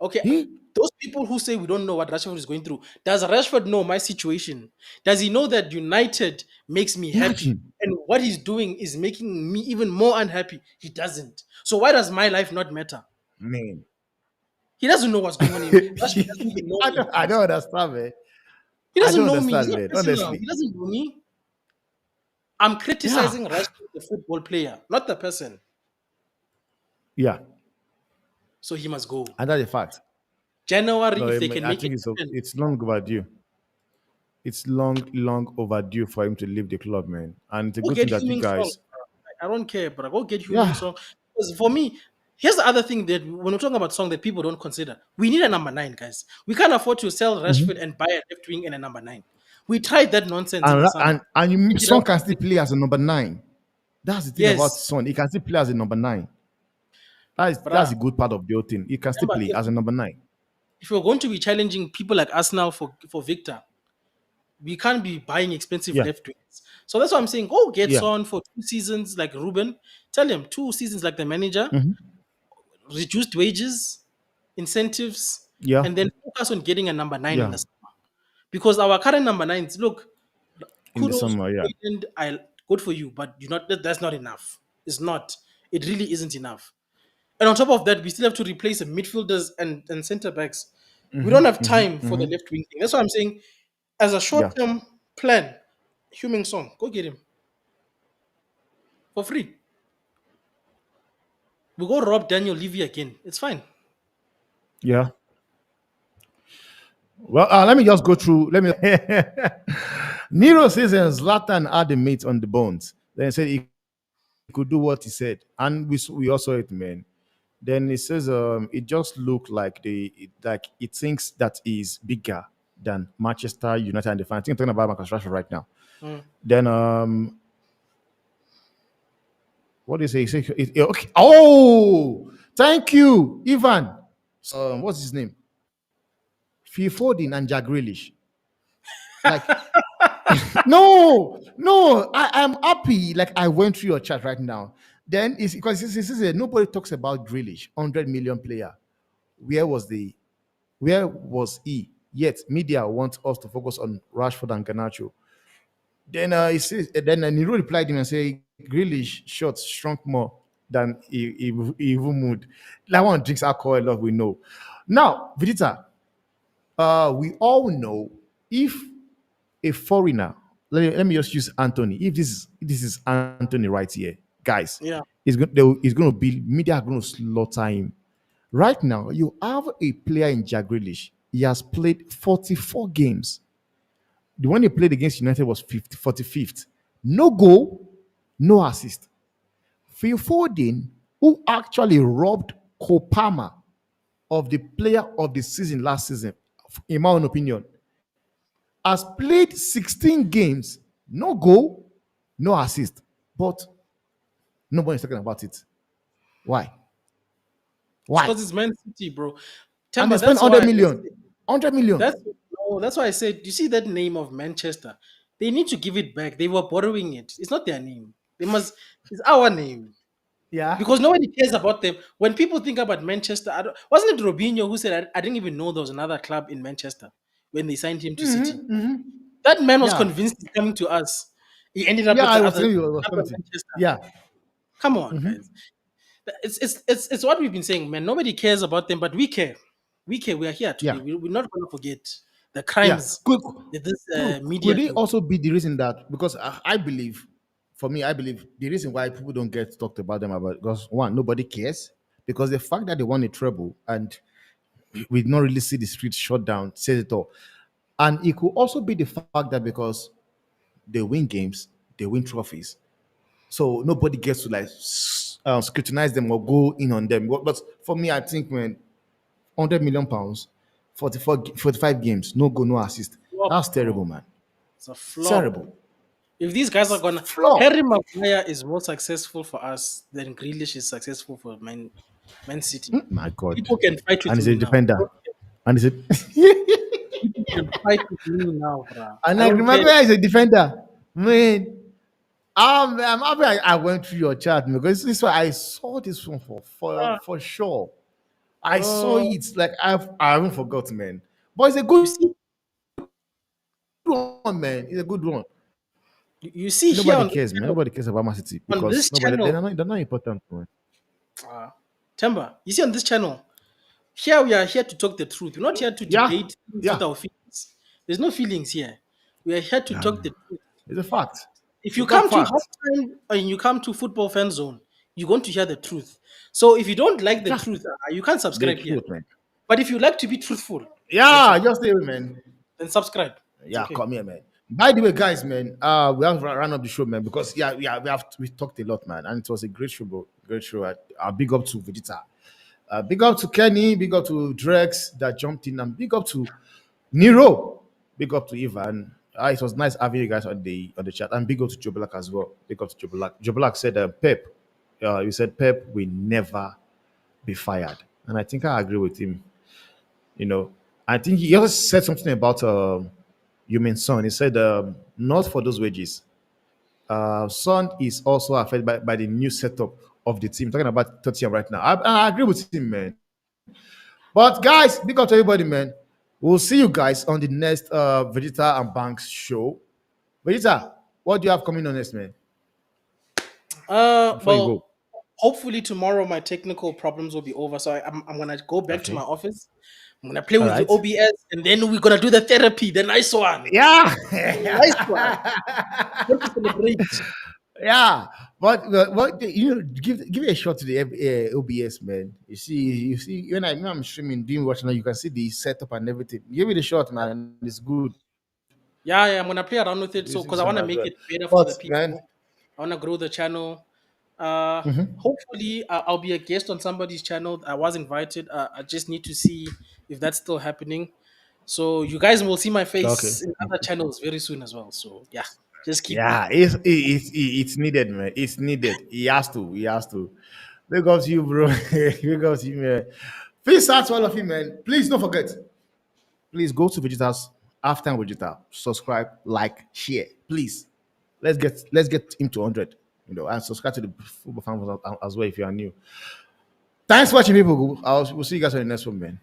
Okay. Hmm? Those people who say we don't know what Rashford is going through, does Rashford know my situation? Does he know that United makes me happy Imagine. and what he's doing is making me even more unhappy? He doesn't. So why does my life not matter? Man. He doesn't know what's going on in Rashford doesn't even know me, I guys. don't understand, man. He I doesn't don't know me. He's understand, not man. personal. Honestly. He doesn't know me. I'm Yeah. criticizing Rashford, the football player, not the person. Yeah. So he must go. And that's a fact. January, No, if they can I make it think happen. it's long overdue. It's long overdue for him to leave the club, man. And it's a Who good thing get that him you in front? guys. I don't care, but go get Huming Yeah. Song. Because for me, here's the other thing that when we're talking about song that people don't consider, we need a number nine, guys. We can't afford to sell Rashford and buy a left wing and a number nine. We tried that nonsense in And the summer. Ended Son up can still play as a number nine. That's the thing about yes, Son. He can still play as a number nine. That's bruh. the good part of the whole thing. He can still Remember, play as a number nine. if we're going to be challenging people like Arsenal for Victor, we can't be buying expensive Yeah. left wings. So that's why I'm saying go get Yeah. Son for 2 seasons like Ruben. Tell him 2 seasons like the manager, Mhm. reduced wages, incentives, Yeah. and then focus on getting a number nine in Yeah. the summer. Because our current number nines, look, In the kudos, summer, yeah. and I good for you, but you not that's not enough. It's not. It really isn't enough. And on top of that, we still have to replace the midfielders and center backs. We don't have time for the left wing thing. That's why I'm saying, as a Yeah. short term plan, Huming Song, go get him for free. We go rob Daniel Levy again. It's fine. Yeah. Well, let me just go through. Let me. Nero says Zlatan had the meat on the bones. Then said he could do what he said, and we also it, man. Then it says it just looked like like it thinks that is bigger than Manchester United and the fan. I think I'm talking about Marcus Rashford right now. Mm. Then what do you say? Okay. Oh, thank you, Ivan. What's his name? Phil Foden and Jack Grealish. Like, no, I am happy. Like, I went through your chat right now. Then it's because nobody talks about Grealish, 100 million player. Where was the where was he? Yet media wants us to focus on Rashford and Garnacho. Then he says, then Nero replied him and say Grealish shots shrunk more than he even would. That one drinks alcohol a lot. We know. Now, Vegeta, we all know if a foreigner, let me just use Anthony. If this is Anthony right here, guys, Yeah. he's going to be media are going to slaughter him. Right now, you have a player in Jack Grealish. He has played 44 games. The one he played against United was 45th. No goal, no assist. Phil Foden, who actually robbed Kopama of the player of the season last season, in my own opinion, has played 16 games, no goal, no assist. But nobody's talking about it. Why? It's Why? because it's Man City, bro. And they Temba, spend that's 100 why million. 100 million. that's no, that's why I said you see that name of Manchester. They need to give it back. They were borrowing it. It's not their name. They must it's our name. Yeah. Because nobody cares about them. When people think about Manchester, wasn't it Robinho who said, I didn't even know there was another club in Manchester when they signed him to City? That man was Yeah. convinced he's coming to us. He ended up Yeah, at I the was other telling you it was club in something. Manchester. Yeah. Come on, guys. It's what we've been saying, man. Nobody cares about them, but we care. We care. We are here today. Yeah. We're not going to forget the Yeah. crimes that this Could media it do. also be the reason that because I believe, for me, I believe the reason why people don't get talked about them about because one, nobody cares. Because the fact that they won a treble and we did not really see the streets shut down says it all. And it could also be the fact that because they win games, they win trophies. So nobody gets to like scrutinize them or go in on them. But for me, I think when 100 million pounds, 45 games, no goal, no assist. Flop, That's bro. terrible, man. It's a flop. Terrible. If these guys are gonna, Flop. Harry Maguire is more successful for us than Grealish is successful for Man City. My God. People can fight And with he's a me now. defender. And he's a People can fight with me now, bro. and I like don't care. remember he's a defender. Man, I'm happy I went through your chat man, because this is why I saw this one Ah, for sure. I saw bro. it like I haven't forgotten, man. But it's a You good see, one, man. It's a good one. you see here Nobody cares, man. Nobody cares about Man City on because this nobody channel, they're not important, man. uh, Temba, you see on this channel, here we are here to talk the truth. We're not here to Yeah, debate things with yeah, our feelings. There's no feelings here. We are here to yeah. talk the truth. It's a fact. If you We talk come to fact. halftime and you come to football fan zone, you're going to hear the truth. So if you don't like the Yeah, truth, you can't the subscribe here. truth, man. But if you like to be truthful, then Yeah, just stay, man. subscribe. It's Yeah, okay. come here, man. By the way, guys, man, we have to run up the show, man, because yeah, we talked a lot, man, and it was a great show, bro. Great show. Big up to Vegeta, big up to Kenny, big up to Drex that jumped in, and big up to Nero, big up to Ivan. It was nice having you guys on the chat, and big up to Joe Black as well. Big up to Joe Black. Joe Black said, Pep, you said Pep will never be fired, and I think I agree with him. You know, I think he also said something about you mean Son. He said, not for those wages. Son is also affected by the new setup of the team. Talking about Tottenham right now. I agree with him, man. But guys, big up to everybody, man. We'll see you guys on the next Vegeta and Banks show. Vegeta, what do you have coming on next, man? Before you Well, go. hopefully tomorrow my technical problems will be over. So I'm gonna go back to my Okay. office. I'm gonna play All with the right. OBS, and then we're gonna do the therapy, the nice one, Yeah. the nice one. Want to celebrate? Yeah, but what you know, give it a shot to the OBS, man. You see when I'm streaming, doing watching, you can see the setup and everything. Give it a shot, man. And it's good. Yeah, yeah. I'm gonna play around with It's it. So, using because I sound want to as make well. it better for But the man, people. I want to grow the channel. mhm. Hopefully, I'll be a guest on somebody's channel. I was invited. I just need to see if that's still happening. So, you guys will see my Okay. face in other channels very soon as well. So, yeah, just keep me. Yeah, it's needed, man. It's needed. He has to. He has to. Big up to you, bro. Big up to you, man. Peace out to all of you, man. Please don't forget. Please go to Vegeta's after Vegeta. Subscribe, like, share. Please. Let's get him to 100. You know, and subscribe to the football fan as well if you are new. Thanks for watching, people. We'll see you guys on the next one, man.